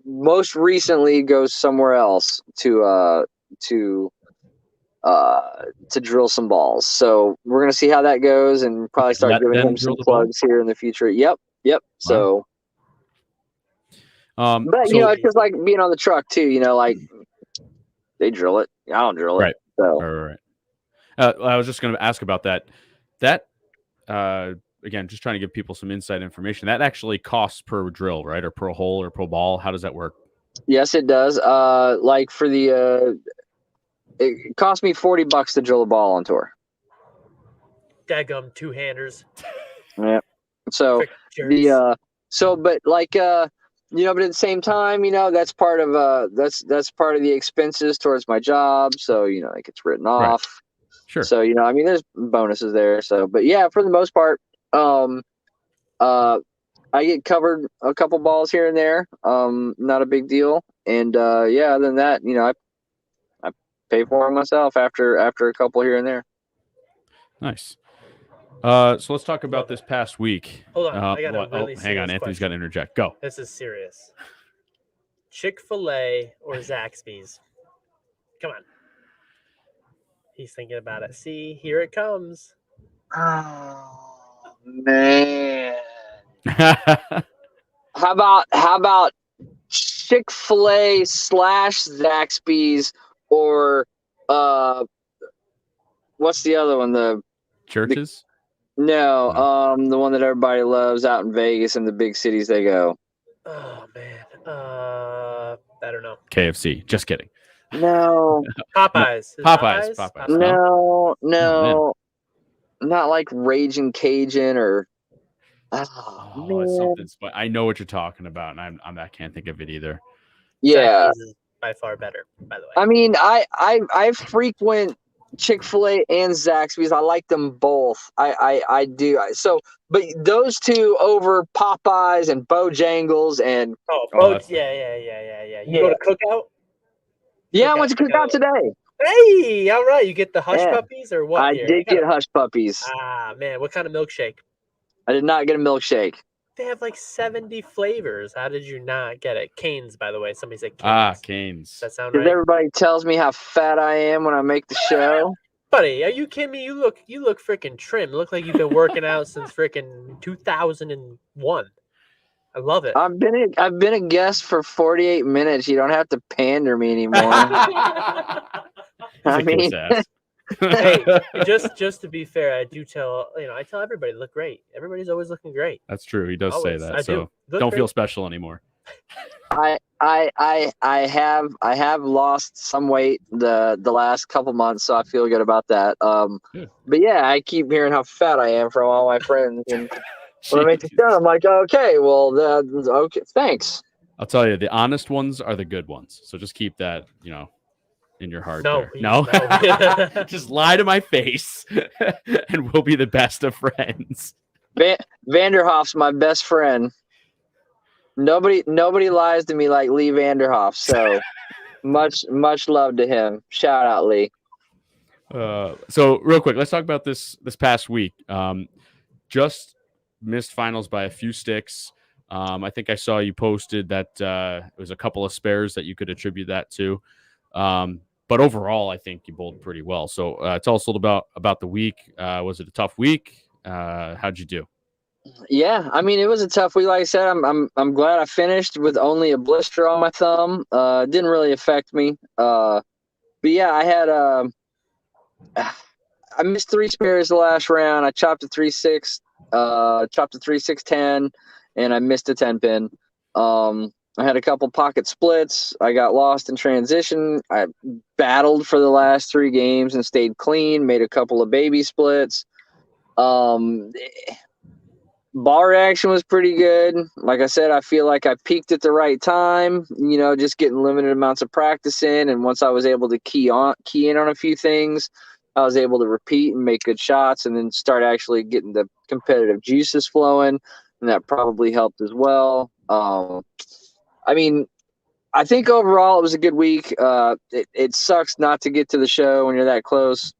most recently go somewhere else to drill some balls. So we're gonna see how that goes, and probably start giving him some plugs here in the future. Yep. Wow. So, but it's just like being on the truck too. Like they drill it, I don't drill it. Right. So. Right. I was just going to ask about that. Again, just trying to give people some inside information. That actually costs per drill, right, or per hole or per ball. How does that work? Yes, it does. Like for it cost me $40 to drill a ball on tour. Daggum two-handers. Yeah. So but like but at the same time, that's part of that's part of the expenses towards my job. So it gets written off. Right. Sure. So there's bonuses there. So, but yeah, for the most part, I get covered a couple balls here and there. Not a big deal. And other than that, I pay for them myself after a couple here and there. Nice. So let's talk about this past week. Hold on, I got a really hang on, Anthony's got to interject. Go. This is serious. Chick-fil-A or Zaxby's? Come on. He's thinking about it. See, here it comes. Oh man. How about Chick-fil-A / Zaxby's, or what's the other one? The Churches? No, the one that everybody loves out in Vegas and the big cities they go. Oh man. I don't know. KFC. Just kidding. No. Popeyes. Popeyes. No. Not like Raging Cajun or. Oh, it's something. I know what you're talking about, and I can't think of it either. Yeah. Is by far better, by the way. I mean, I frequent Chick-fil-A and Zaxby's. I like them both. I do. So, but those two over Popeyes and Bojangles and. Yeah. You go to Cookout? Yeah, I went to Cookout today. Hey, all right. You get the Hush Puppies or what? I did get Hush Puppies. Ah, man. What kind of milkshake? I did not get a milkshake. They have like 70 flavors. How did you not get it? Canes, by the way. Somebody said Canes. Canes. Does that sound right? Everybody tells me how fat I am when I make the show. Buddy, are you kidding me? You look freaking trim. You look like you've been working out since freaking 2001. I love it. I've been a guest for 48 minutes. You don't have to pander me anymore. I mean, hey, just to be fair, I do tell everybody look great. Everybody's always looking great. That's true. He does say that. So don't feel special anymore. I have lost some weight the last couple months, so I feel good about that. But yeah, I keep hearing how fat I am from all my friends, and when I make the show, I'm like, okay, well, okay, thanks. I'll tell you, the honest ones are the good ones. So just keep that, in your heart. No. Just lie to my face, and we'll be the best of friends. Vanderhoff's my best friend. Nobody lies to me like Lee Vanderhoff. So much love to him. Shout out, Lee. So real quick, let's talk about this past week. Just missed finals by a few sticks. I think I saw you posted that it was a couple of spares that you could attribute that to. But overall, I think you bowled pretty well. So tell us a little about the week. Was it a tough week? How'd you do? Yeah, I mean, it was a tough week. Like I said, I'm glad I finished with only a blister on my thumb. It didn't really affect me. But yeah, I had I missed 3 spares the last round. I chopped a 3-6, chopped a 3-6-10, and I missed a 10 pin. I had a couple pocket splits. I got lost in transition. I battled for the last 3 games and stayed clean. Made a couple of baby splits. Bar action was pretty good. Like I said, I feel like I peaked at the right time, just getting limited amounts of practice in. And once I was able to key in on a few things, I was able to repeat and make good shots and then start actually getting the competitive juices flowing. And that probably helped as well. I mean, I think overall it was a good week. It sucks not to get to the show when you're that close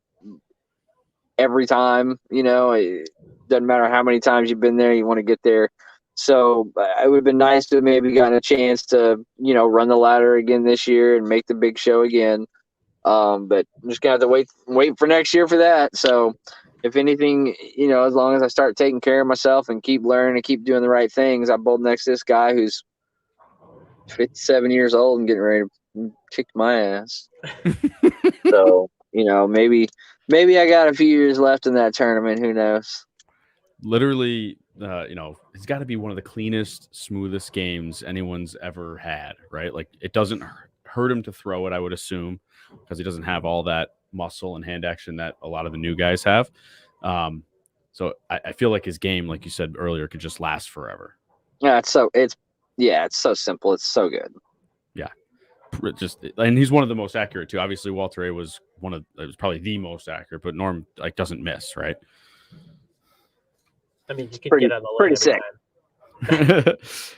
every time, it doesn't matter how many times you've been there, you want to get there. So it would have been nice to maybe gotten a chance to, run the ladder again this year and make the big show again. But I'm just going to have to wait for next year for that. So if anything, as long as I start taking care of myself and keep learning and keep doing the right things, I bowled next to this guy who's 57 years old and getting ready to kick my ass. So, maybe I got a few years left in that tournament. Who knows? Literally, it's got to be one of the cleanest, smoothest games anyone's ever had, right? Like, it doesn't hurt him to throw it, I would assume, because he doesn't have all that muscle and hand action that a lot of the new guys have. So I feel like his game, like you said earlier, could just last forever. Yeah, it's so simple. It's so good. Yeah. And he's one of the most accurate too. Obviously, Walter A was probably the most accurate, but Norm doesn't miss, right? I mean, you could get on the line pretty sick.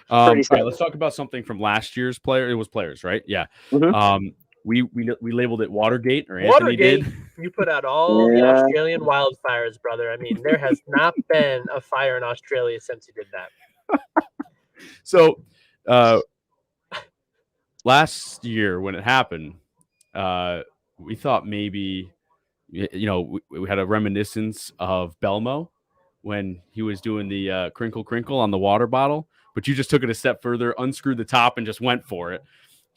All right, let's talk about something from last year's player. It was players, right? Yeah. Mm-hmm. We labeled it Watergate, or Anthony did. You put out all the Australian wildfires, brother. I mean, there has not been a fire in Australia since you did that. So, last year when it happened, we thought maybe, we had a reminiscence of Belmo when he was doing the crinkle crinkle on the water bottle, but you just took it a step further, unscrewed the top, and just went for it,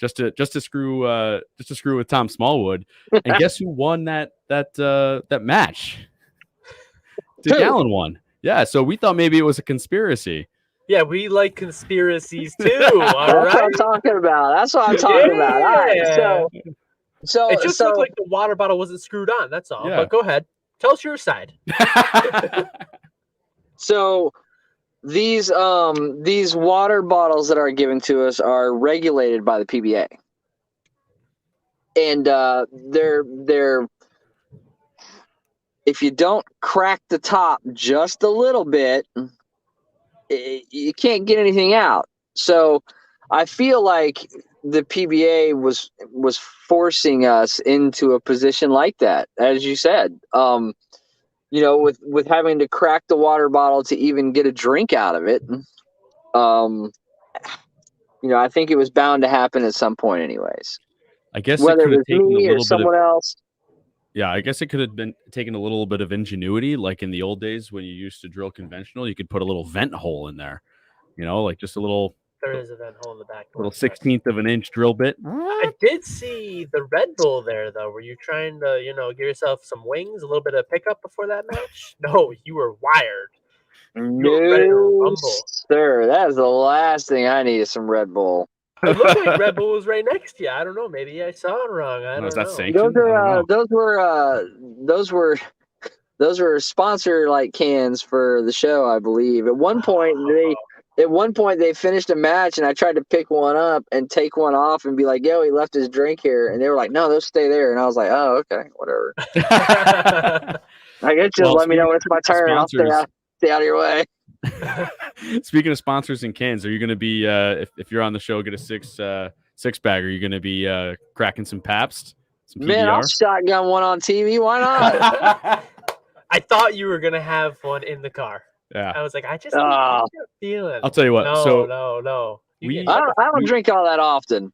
just to screw with Tom Smallwood. And guess who won that match? DeGallon won. Yeah, so we thought maybe it was a conspiracy. Yeah, we like conspiracies too. All That's right. what I'm talking about. All right, so it just looked like the water bottle wasn't screwed on. That's all. Yeah. But go ahead, tell us your side. So these water bottles that are given to us are regulated by the PBA, and they're if you don't crack the top just a little bit, you can't get anything out. So I feel like the PBA was forcing us into a position like that, as you said. With having to crack the water bottle to even get a drink out of it. I think it was bound to happen at some point anyways. I guess whether it was me or someone else. Yeah, I guess it could have been taken a little bit of ingenuity, like in the old days when you used to drill conventional. You could put a little vent hole in there, like just a little. There is a vent hole in the back. Little 1/16 of an inch drill bit. I did see the Red Bull there, though. Were you trying to, give yourself some wings, a little bit of pickup before that match? No, you were wired. No, sir. That is the last thing I need is some Red Bull. It looked like Red Bull was right next to you. I don't know. Maybe I saw it wrong. I don't know. Sanctioned? Those were sponsor like cans for the show, I believe. At one point they finished a match and I tried to pick one up and take one off and be like, yo, he left his drink here. And they were like, no, those stay there. And I was like, oh, okay, whatever. I guess just let me know when it's my turn. I'll stay out of your way. Speaking of sponsors and cans, are you going to be, if you're on the show, get a six bag, are you going to be cracking some Pabst? Some PBR? Man, I'll shotgun one on TV. Why not? I thought you were going to have one in the car. Yeah. I was like, I just don't get a feeling. I'll tell you what. No. I don't drink all that often.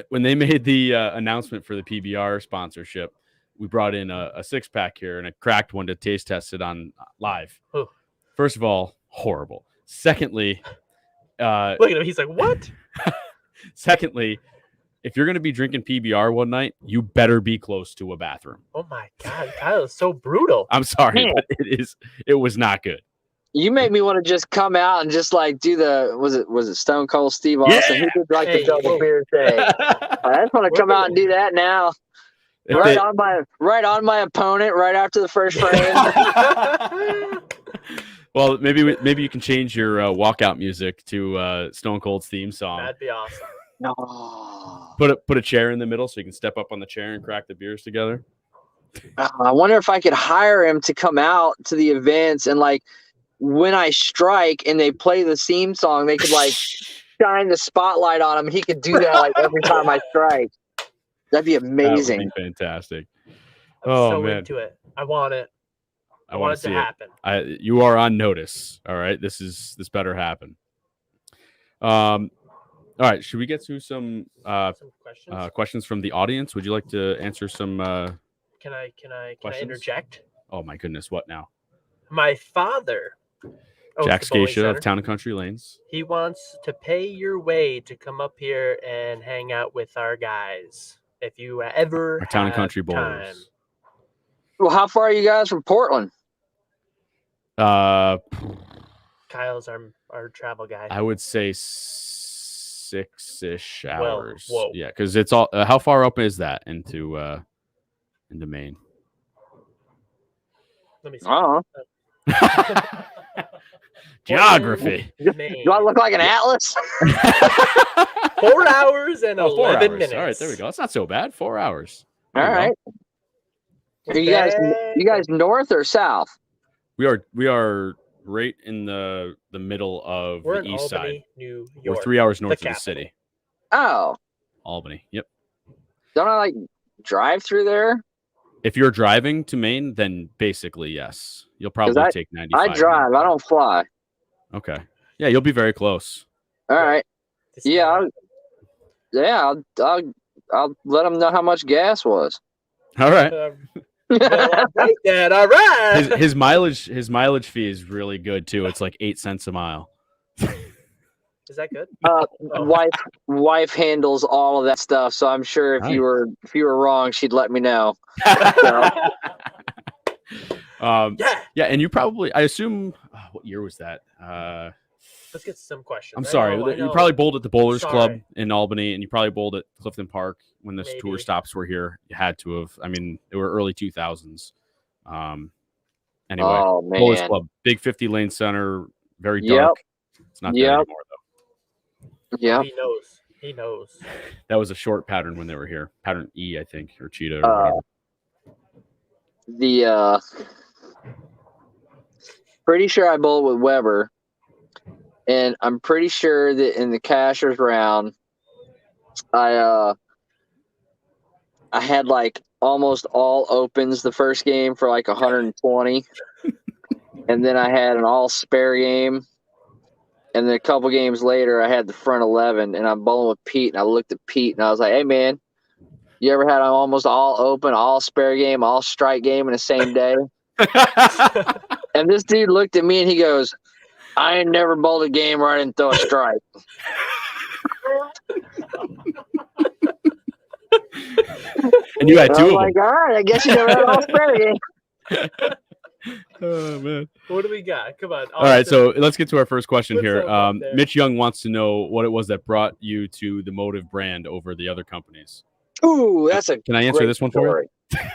When they made the announcement for the PBR sponsorship, we brought in a 6-pack here, and I cracked one to taste test it on live. First of all, horrible. Secondly, Look at him. He's like, what? secondly, if you're going to be drinking PBR one night, you better be close to a bathroom. Oh my God, Kyle is so brutal. I'm sorry, Man. but it was not good. You make me want to just come out and just like do the was it Stone Cold Steve Austin? Yeah! Who did like Hey, the double whoa. beer thing? I just want to come out and do that now. If Right they- on my opponent, right after the first frame. Well, maybe you can change your walkout music to Stone Cold's theme song. That'd be awesome. No. Put a chair in the middle so you can step up on the chair and crack the beers together. I wonder if I could hire him to come out to the events and like when I strike and they play the theme song, they could like shine the spotlight on him. And he could do that like every time I strike. That'd be amazing. That would be fantastic. I'm Oh, so man. into it. I want it. I want it to see to it. happen. You are on notice. All right, this better happen. All right, should we get to some Some questions. questions from the audience? Would you like to answer some? Can I questions? interject? Oh my goodness, what now? My father, owns Jack the bowling Scaccia center. of Town and Country Lanes. He wants to pay your way to come up here and hang out with our guys. If you ever Our Town and have Country time. Bowlers. Well, how far are you guys from Portland? Kyle's our travel guy. I would say 6-ish Well, hours. whoa. Yeah, because it's all. How far up is that into Maine? Let me see. I don't know. Geography. Maine. Do I look like an atlas? 4 hours and Oh, 4 11 hours. minutes. All right, there we go. That's not so bad. 4 hours. All There we go. right. Are you guys north or south? We are right in the middle of We're the in east Albany, side. New We're York. 3 hours north of the capital. city. Oh, Albany. Yep. don't I like drive through there? If you're driving to Maine, then basically yes. You'll probably take 95. I drive. I don't fly. Okay. Yeah, you'll be very close. All right. This Yeah. guy. I'll let them know how much gas was. All right. Well, all right, Dad. All right. His mileage fee is really good too. It's like 8 cents a mile. Is that good? Wife handles all of that stuff, so I'm sure if Nice. you were wrong, she'd let me know. Yeah. Yeah, and you probably, I assume, what year was that? Let's get some questions. I'm I sorry. know. You probably bowled at the Bowlers Club Sorry. in Albany, and you probably bowled at Clifton Park when the tour Maybe. stops were here. You had to have. I mean, they were early 2000s. Anyway, Oh Bowlers man. Club, big 50 lane center, very Yep. dark. It's not there Yep. anymore though. Yeah. He knows. He knows. That was a short pattern when they were here. Pattern E, I think, or Cheetah. Or whatever. The pretty sure I bowled with Weber, and I'm pretty sure that in the cashers round, I had like almost all opens the first game for like 120, and then I had an all spare game, and then a couple games later I had the front 11, and I'm bowling with Pete, and I looked at Pete and I was like, "Hey man, you ever had an almost all open, all spare game, all strike game in the same day?" And this dude looked at me and he goes, "I ain't never bowled a game where I didn't throw a strike." And you had And two I'm of like, them. all right, I guess you never had an all spare game. Oh man. What do we got? Come on. All right, so let's get to our first question Put here. some up there. Mitch Young wants to know what it was that brought you to the Motive brand over the other companies. Ooh, that's a Can I answer great this one for you? story.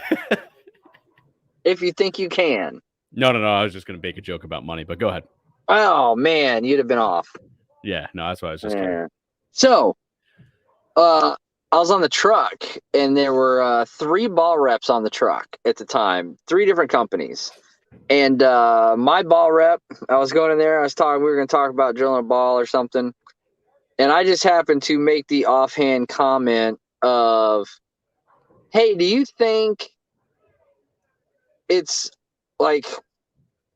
If you think you can. No. I was just going to make a joke about money, but go ahead. Oh man, you'd have been off. Yeah, no, that's why I was just kidding. Yeah. So, I was on the truck, and there were 3 ball reps on the truck at the time, 3 different companies. And my ball rep, I was going in there, we were going to talk about drilling a ball or something. And I just happened to make the offhand comment of, "Hey, do you think it's like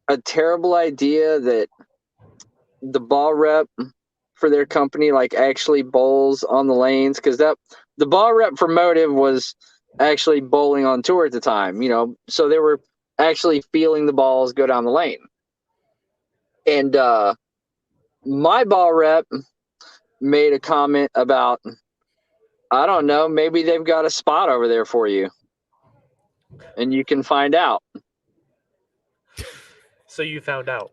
a terrible idea that the ball rep for their company like actually bowls on the lanes?" Because the ball rep for Motive was actually bowling on tour at the time, so they were actually feeling the balls go down the lane. And my ball rep made a comment about, I don't know, maybe they've got a spot over there for you, and you can find out. So you found out.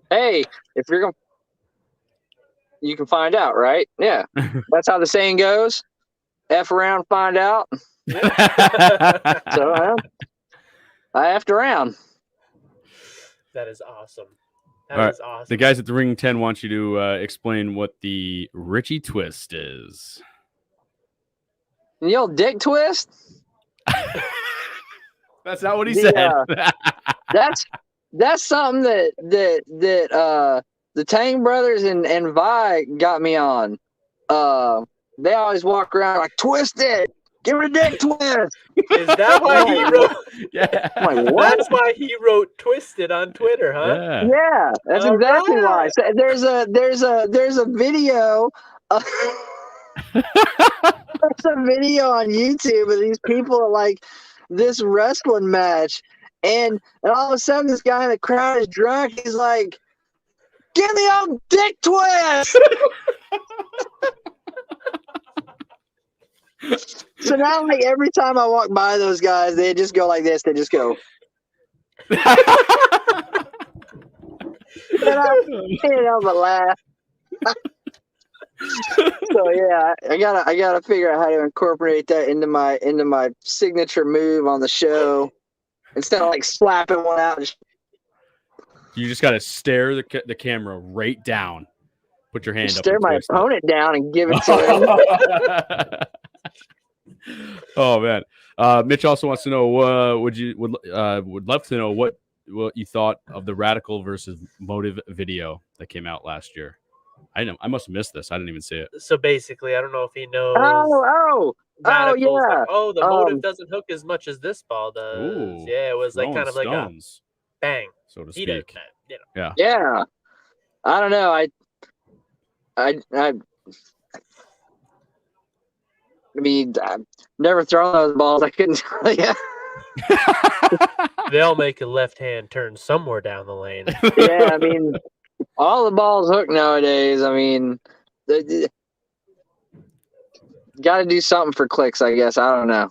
Hey, if you're going, you can find out, right? Yeah, that's how the saying goes. F around, find out. So I effed around. That is awesome. All right. The guys at the Ring 10 want you to explain what the Richie twist is. The old dick twist? That's not what he said. That's something that the Tang brothers and Vi got me on. They always walk around like, twist it. Give it a dick twist. Is that why he wrote? Yeah. Like, what? That's why he wrote "twisted" on Twitter, huh? Yeah, that's All exactly right. why. So there's a video. There's a video on YouTube of these people at like this wrestling match, and all of a sudden this guy in the crowd is drunk. He's like, "Give me a dick twist." So now, like, every time I walk by those guys, they just go like this. They just go. And I can't help but laugh. So yeah, I gotta figure out how to incorporate that into my signature move on the show instead of like slapping one out. You just gotta stare the camera right down. Put your hand up. Stare my opponent down and give it to him. Oh man, Mitch also wants to know would love to know what you thought of the Radical versus Motive video that came out last year. I must have missed this. I didn't even see it. So basically, I don't know if he knows. Oh yeah. Like, the Motive doesn't hook as much as this ball does. Ooh, yeah, it was like kind of stones, like a bang, so to speak. Yeah. I don't know. I mean, I've never thrown those balls. I couldn't tell you. They'll make a left hand turn somewhere down the lane. Yeah, I mean, all the balls hook nowadays. I mean, got to do something for clicks, I guess. I don't know.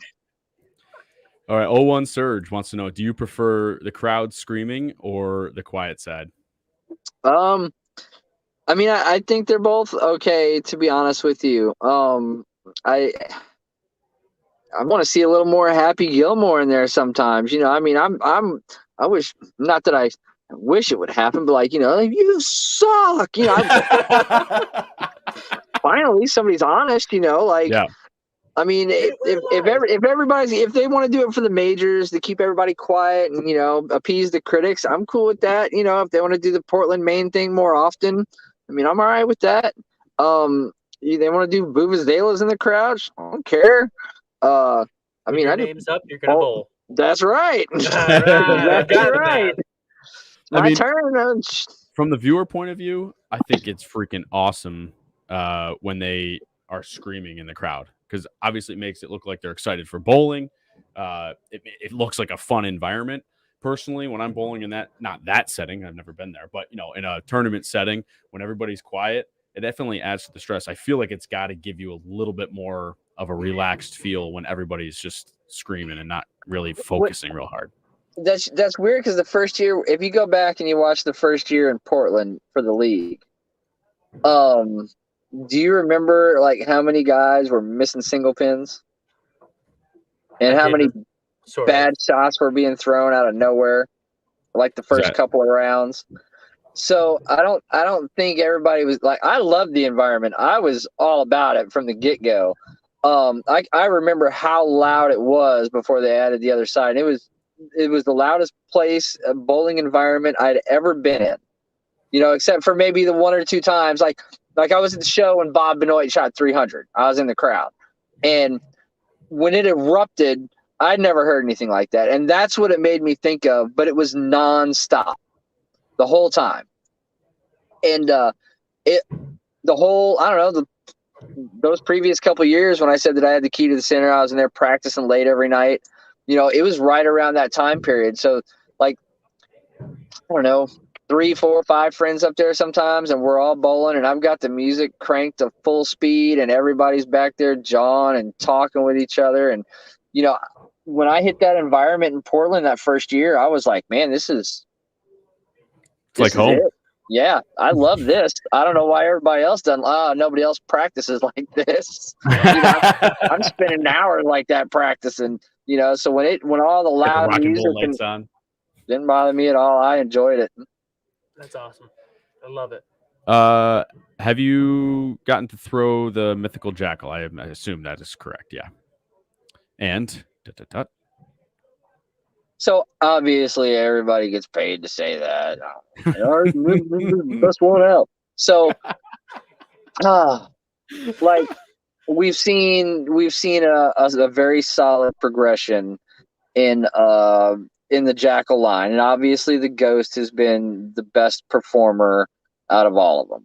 All right, 01 Surge wants to know, do you prefer the crowd screaming or the quiet side? I mean, I think they're both okay, to be honest with you. I want to see a little more Happy Gilmore in there sometimes. You know, I mean, I wish, not that I wish it would happen, but like, you know, like, you suck. You know, finally somebody's honest. You know, like, yeah. I mean, if they want to do it for the majors to keep everybody quiet and, you know, appease the critics, I'm cool with that. You know, if they want to do the Portland, Maine thing more often, I mean, I'm all right with that. They want to do vuvuzelas in the crowd, I don't care. I mean, your name's up, you're gonna bowl. That's right. That's right. My turn. From the viewer point of view, I think it's freaking awesome when they are screaming in the crowd, because obviously it makes it look like they're excited for bowling. It looks like a fun environment. Personally, when I'm bowling in not that setting, I've never been there, but you know, in a tournament setting, when everybody's quiet, it definitely adds to the stress. I feel like it's got to give you a little bit more of a relaxed feel when everybody's just screaming and not really focusing real hard. That's weird, because the first year, if you go back and you watch the first year in Portland for the league, do you remember like how many guys were missing single pins and how many bad shots were being thrown out of nowhere, like the first couple of rounds? So I don't think everybody was like, I love the environment. I was all about it from the get-go. I remember how loud it was before they added the other side. It was the loudest place, bowling environment I'd ever been in. You know, except for maybe the one or two times, like I was at the show when Bob Benoit shot 300. I was in the crowd, and when it erupted, I'd never heard anything like that, and that's what it made me think of. But it was nonstop the whole time, and those previous couple of years when I said that I had the key to the center, I was in there practicing late every night. You know, it was right around that time period. So, like, I don't know, 3, 4, 5 friends up there sometimes, and we're all bowling, and I've got the music cranked to full speed, and everybody's back there jawing and talking with each other. And when I hit that environment in Portland that first year, I was like, man, this is like home. it. Yeah, I love this. I don't know why everybody else doesn't. Nobody else practices like this. I'm spending hours like that practicing. So when all the loud music didn't bother me at all. I enjoyed it. That's awesome. I love it. Have you gotten to throw the mythical jackal? I assume that is correct. Yeah. And so obviously everybody gets paid to say that. Best one out. So, like we've seen a very solid progression in the jackal line, and obviously the ghost has been the best performer out of all of them.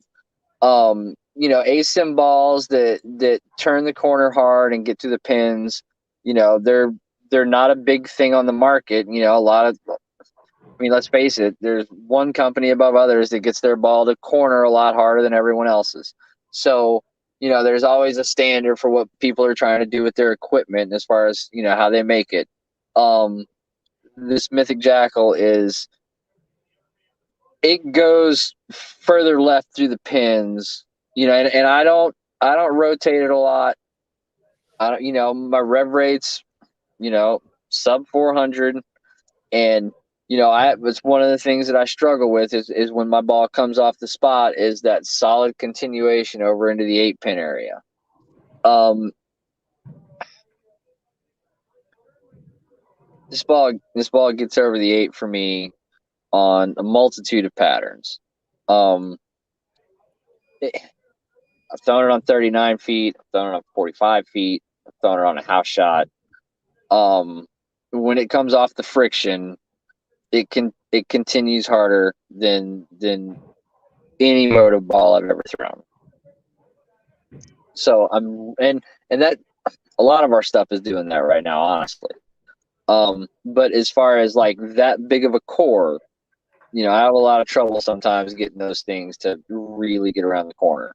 ASIM balls that turn the corner hard and get to the pins, they're not a big thing on the market. Let's face it, there's one company above others that gets their ball to corner a lot harder than everyone else's. So, there's always a standard for what people are trying to do with their equipment as far as, how they make it. This Mythic Jackal it goes further left through the pins, and I don't rotate it a lot. My rev rate's, sub 400, and it's one of the things that I struggle with is when my ball comes off the spot is that solid continuation over into the 8-pin area. This ball gets over the 8 for me on a multitude of patterns. I've thrown it on 39 feet. I've thrown it on 45 feet. I've thrown it on a house shot. When it comes off the friction, it continues harder than any motive ball I've ever thrown. So and that a lot of our stuff is doing that right now, honestly. But as far as like that big of a core, I have a lot of trouble sometimes getting those things to really get around the corner.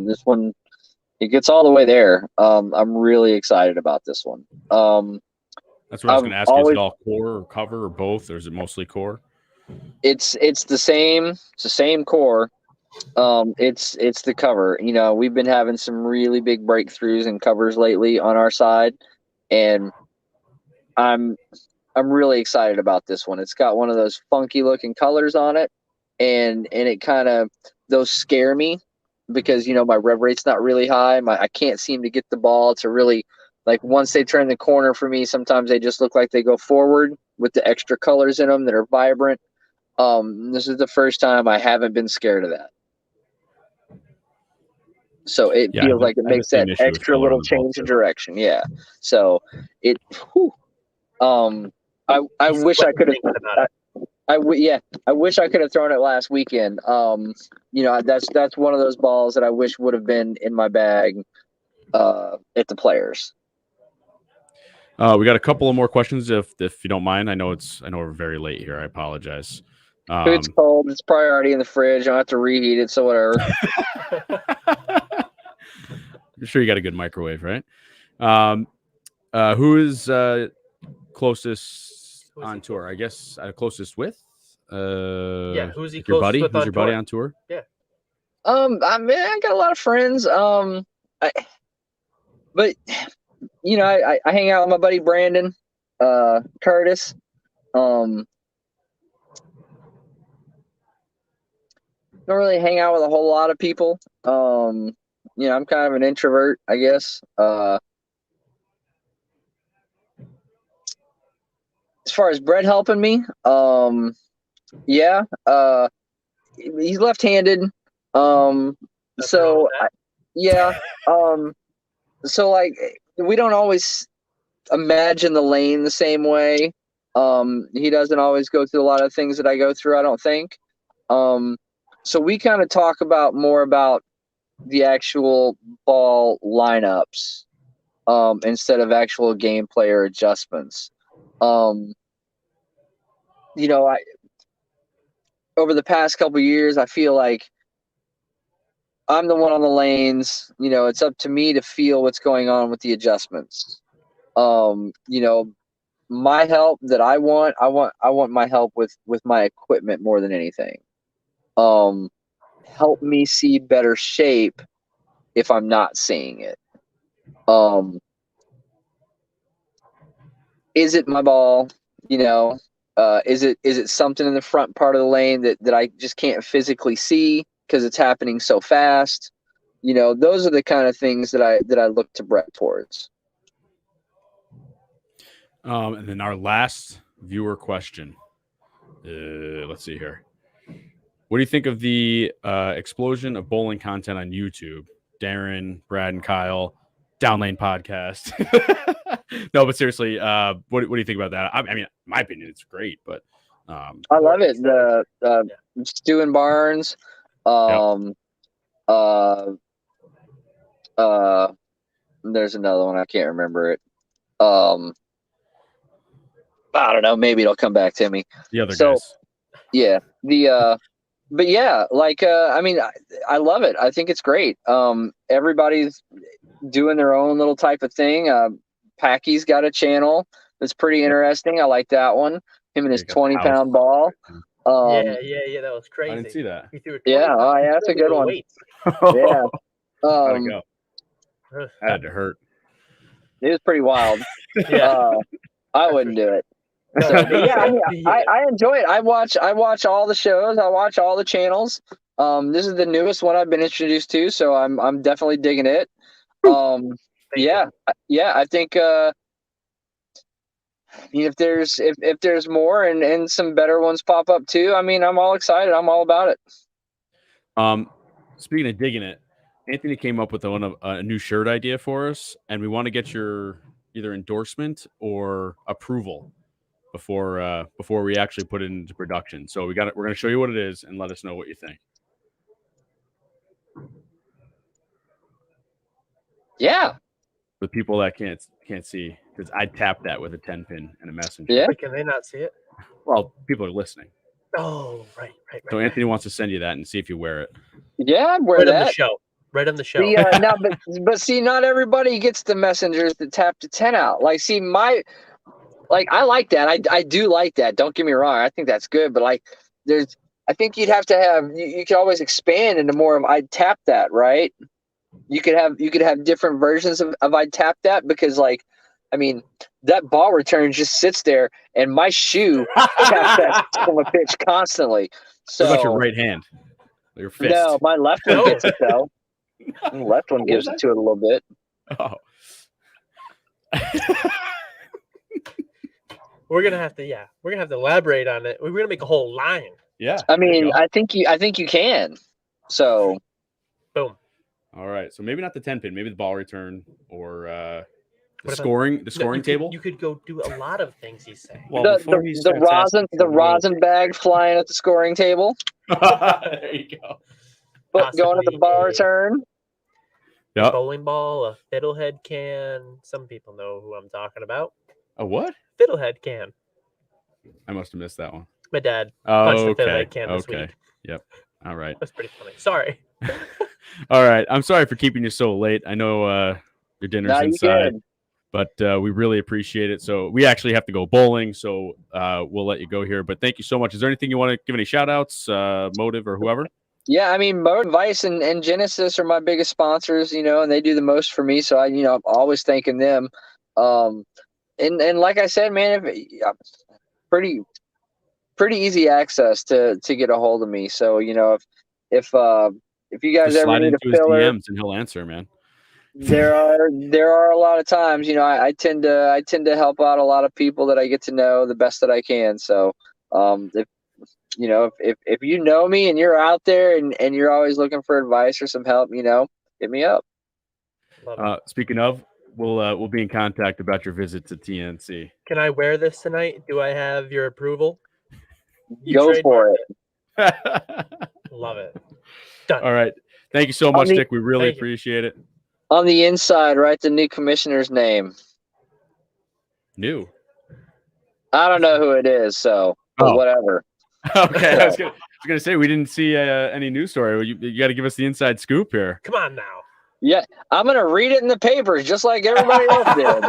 This one, it gets all the way there. I'm really excited about this one. That's what I was going to ask you. Is it all core or cover or both, or is it mostly core? It's the same. It's the same core. It's the cover. We've been having some really big breakthroughs in covers lately on our side, and I'm really excited about this one. It's got one of those funky looking colors on it, and it kind of, those scare me because my rev rate's not really high. I can't seem to get the ball to really, like, once they turn the corner for me, sometimes they just look like they go forward with the extra colors in them that are vibrant. This is the first time I haven't been scared of that. So it feels like it makes that extra little change of direction. Yeah. So I wish I could have. I wish I could have thrown it last weekend. That's one of those balls that I wish would have been in my bag at the Players. We got a couple of more questions, if you don't mind. I know we're very late here. I apologize. It's cold. It's probably already in the fridge. I don't have to reheat it, so whatever. I'm sure you got a good microwave, right? Who is closest on tour? I guess closest with. Who's he? Your buddy? Who's your buddy on tour? Yeah. I got a lot of friends. I hang out with my buddy Brandon, Curtis. Don't really hang out with a whole lot of people. I'm kind of an introvert, I guess. As far as Brett helping me, he's left-handed. So like we don't always imagine the lane the same way. He doesn't always go through a lot of things that I go through, I don't think. So we kind of talk more about the actual ball lineups instead of actual gameplay or adjustments. over the past couple of years, I feel like I'm the one on the lanes. You know, it's up to me to feel what's going on with the adjustments. You know, my help that I want my help with my equipment more than anything. Help me see better shape if I'm not seeing it. Is it my ball? You know, is it something in the front part of the lane that I just can't physically see because it's happening so fast? You know, those are the kind of things that I look to Brett towards. And then our last viewer question. Let's see here. What do you think of the explosion of bowling content on YouTube? Darren, Brad, and Kyle, Downlane Podcast. No, but seriously, what do you think about that? I mean, in my opinion, it's great, but I love it. The Stu and Barnes. There's another one, I can't remember it. I don't know, maybe it'll come back to me. The other guys. Yeah. But yeah, like I mean, I love it. I think it's great. Everybody's doing their own little type of thing. Packy's got a channel that's pretty interesting. I like that one. Him and his 20-pound ball. Yeah, that was crazy. I didn't see that. Yeah, that's a good one. Yeah. Gotta go. That had to hurt. It was pretty wild. Yeah. I wouldn't do it. So, yeah, I mean, I enjoy it. I watch all the shows. I watch all the channels. This is the newest one I've been introduced to, so I'm definitely digging it. Yeah. I think if there's more and some better ones pop up too, I mean, I'm all excited. I'm all about it. Speaking of digging it, Anthony came up with a new shirt idea for us, and we want to get your either endorsement or approval before we actually put it into production. So we're going to show you what it is and let us know what you think. Yeah. The people that can't see, because I tapped that with a 10-pin and a messenger. Yeah. But can they not see it? Well, people are listening. Oh, right. So Anthony wants to send you that and see if you wear it. Yeah, I'd wear right that. On the show. Right on the show. No, but see, not everybody gets the messengers that tap the 10 out. Like, see, I like that. I do like that. Don't get me wrong. I think that's good. But like, I think you'd have to have. You could always expand into more of I'd tap that, right? You could have different versions of I'd tap that, because like, I mean, that ball return just sits there, and my shoe taps that from a pitch constantly. So what about your right hand? Your fist? No, my left one gets it though. The left one gives it to it a little bit. Oh. We're gonna have to elaborate on it. We're gonna make a whole line. Yeah. I mean, I think you can. So boom. All right. So maybe not the 10-pin, maybe the ball return or the scoring table. You could go do a lot of things, he's saying. Well, the rosin bag flying at the scoring table. There you go. But going to the ball return. Yep. Bowling ball, a fiddlehead can. Some people know who I'm talking about. A what? Fiddlehead can. I must have missed that one. My dad punched the fiddlehead can this week. Yep. All right. That's pretty funny. Sorry. All right. I'm sorry for keeping you so late. I know your dinner's inside, but we really appreciate it. So we actually have to go bowling, so we'll let you go here. But thank you so much. Is there anything you want to give any shout outs, Motive or whoever? Yeah, I mean, Motive, Vice, and Genesis are my biggest sponsors, and they do the most for me. So I'm always thanking them. And like I said, man, pretty easy access to get a hold of me. So if you guys just ever need a filler, DMs and he'll answer, man. there are a lot of times, I tend to help out a lot of people that I get to know the best that I can. So if you know me and you're out there and you're always looking for advice or some help, hit me up. Speaking of, we'll be in contact about your visit to TNC. Can I wear this tonight? Do I have your approval? Go for it. Love it. Done. All right. Thank you so much, Dick. We really appreciate it. On the inside, write the new commissioner's name. New? I don't know who it is, so whatever. Okay. was gonna say we didn't see any news story. You got to give us the inside scoop here. Come on now. Yeah, I'm gonna read it in the papers just like everybody else did.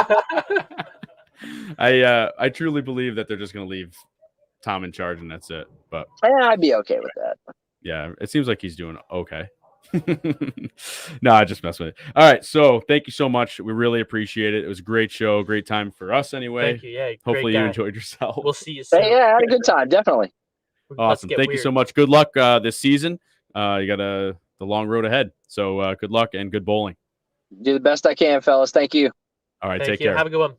I truly believe that they're just gonna leave Tom in charge and that's it. But I'd be okay with that. Yeah, it seems like he's doing okay. No, I just mess with it. All right, so thank you so much. We really appreciate it. It was a great show, great time for us anyway. Thank you. Yeah, hopefully you enjoyed yourself. We'll see you soon. Hey, yeah, I had a good time, definitely. Awesome. Thank you so much. Good luck this season. You got the long road ahead. So good luck and good bowling. Do the best I can, fellas. Thank you. All right, Thank take you. care. Have a good one.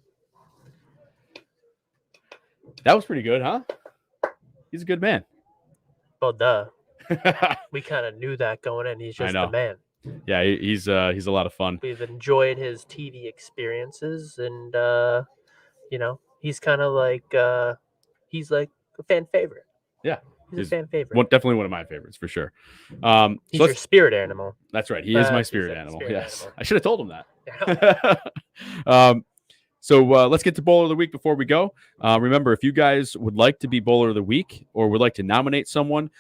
That was pretty good, huh? He's a good man. Well, duh. We kind of knew that going in. He's just the man. Yeah, he's a lot of fun. We've enjoyed his TV experiences, and he's kind of like he's like a fan favorite. Yeah, he's a fan favorite. Definitely one of my favorites for sure. He's your spirit animal. That's right. He is my spirit animal. Yes, I should have told him that. So let's get to Bowler of the Week before we go. Remember, if you guys would like to be Bowler of the Week or would like to nominate someone,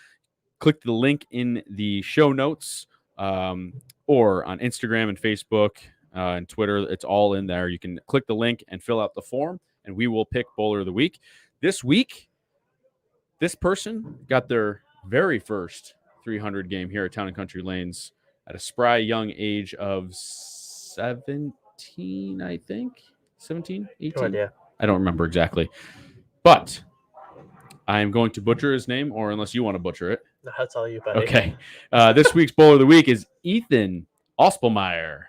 click the link in the show notes or on Instagram and Facebook and Twitter. It's all in there. You can click the link and fill out the form, and we will pick Bowler of the Week. This week, this person got their very first 300 game here at Town and Country Lanes at a spry young age of 17, I think. 17, 18? No idea. I don't remember exactly. But I'm going to butcher his name, or unless you want to butcher it. No, that's all you, buddy. Okay. This week's Bowler of the Week is Ethan Ospelmeyer.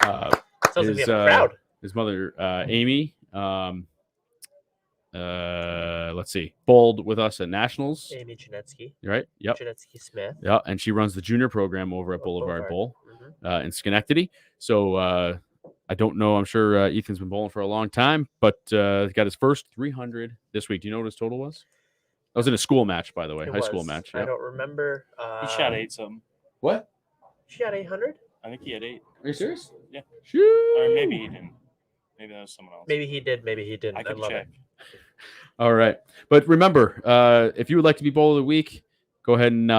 Sounds like we have a crowd. His mother, Amy, let's see, bowled with us at Nationals. Amy Janetsky. Right? Yep. Janetsky Smith. Yeah, and she runs the junior program over at Boulevard Bowl in Schenectady. So I don't know. I'm sure Ethan's been bowling for a long time, but he got his first 300 this week. Do you know what his total was? That was in a school match, by the way, high school match. I don't remember. He shot 8 something. What? She had 800? I think he had 8. Are you serious? Yeah. Shoot. Or maybe he didn't. Maybe that was someone else. Maybe he did. Maybe he didn't. I could check. All right. But remember, if you would like to be Bowl of the Week, go ahead and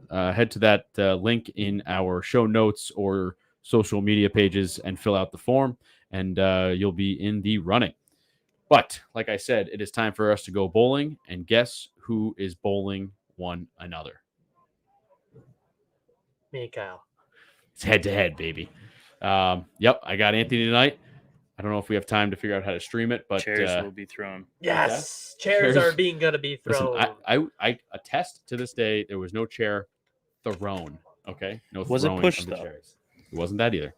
head to that link in our show notes or social media pages and fill out the form, and you'll be in the running. But like I said, it is time for us to go bowling, and guess who is bowling one another? Me and Kyle. It's head-to-head, baby. Yep, I got Anthony tonight. I don't know if we have time to figure out how to stream it, but chairs will be thrown. Yes, chairs are going to be thrown. Listen, I attest to this day there was no chair thrown. Okay, no. Was it pushed though? Chairs. It wasn't that either.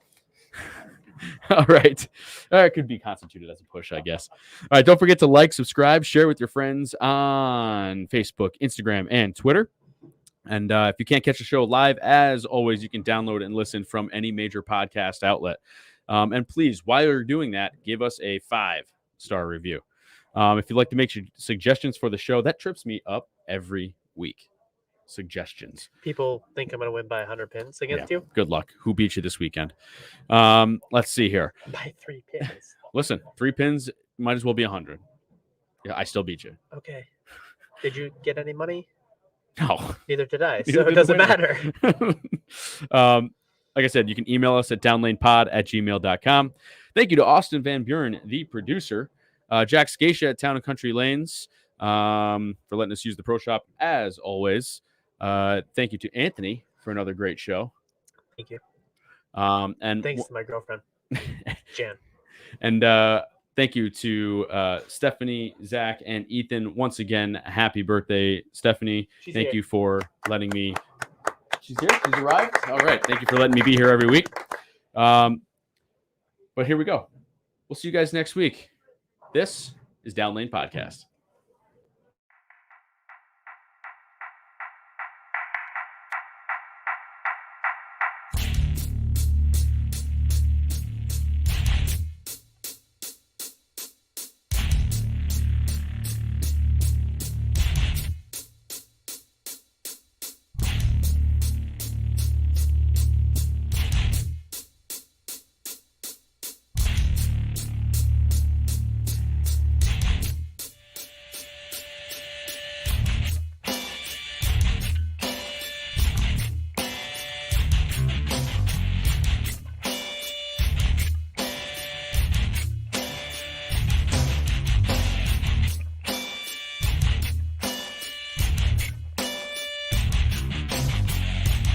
All right, it could be constituted as a push, I guess. All right, don't forget to like, subscribe, share with your friends on Facebook, Instagram, and Twitter. And if you can't catch the show live, as always, you can download it and listen from any major podcast outlet. And please, while you're doing that, give us a 5-star review. If you'd like to make suggestions for the show, that trips me up every week. Suggestions. People think I'm going to win by 100 pins against you. Good luck. Who beat you this weekend? Let's see here. By 3 pins. Listen, 3 pins might as well be 100. Yeah, I still beat you. Okay. Did you get any money? No. Neither did I, so it doesn't matter. Like I said, you can email us at downlanepod@gmail.com. Thank you to Austin VanBuren, the producer. Jack Scaccia at Town and Country Lanes for letting us use the pro shop as always. Thank you to Anthony for another great show. Thank you. And thanks to my girlfriend, Jan. And thank you to Stephanie, Zach, and Ethan. Once again, happy birthday, Stephanie. Thank you for letting me. She's here? She's arrived? All right. Thank you for letting me be here every week. But here we go. We'll see you guys next week. This is Down Lane Podcast.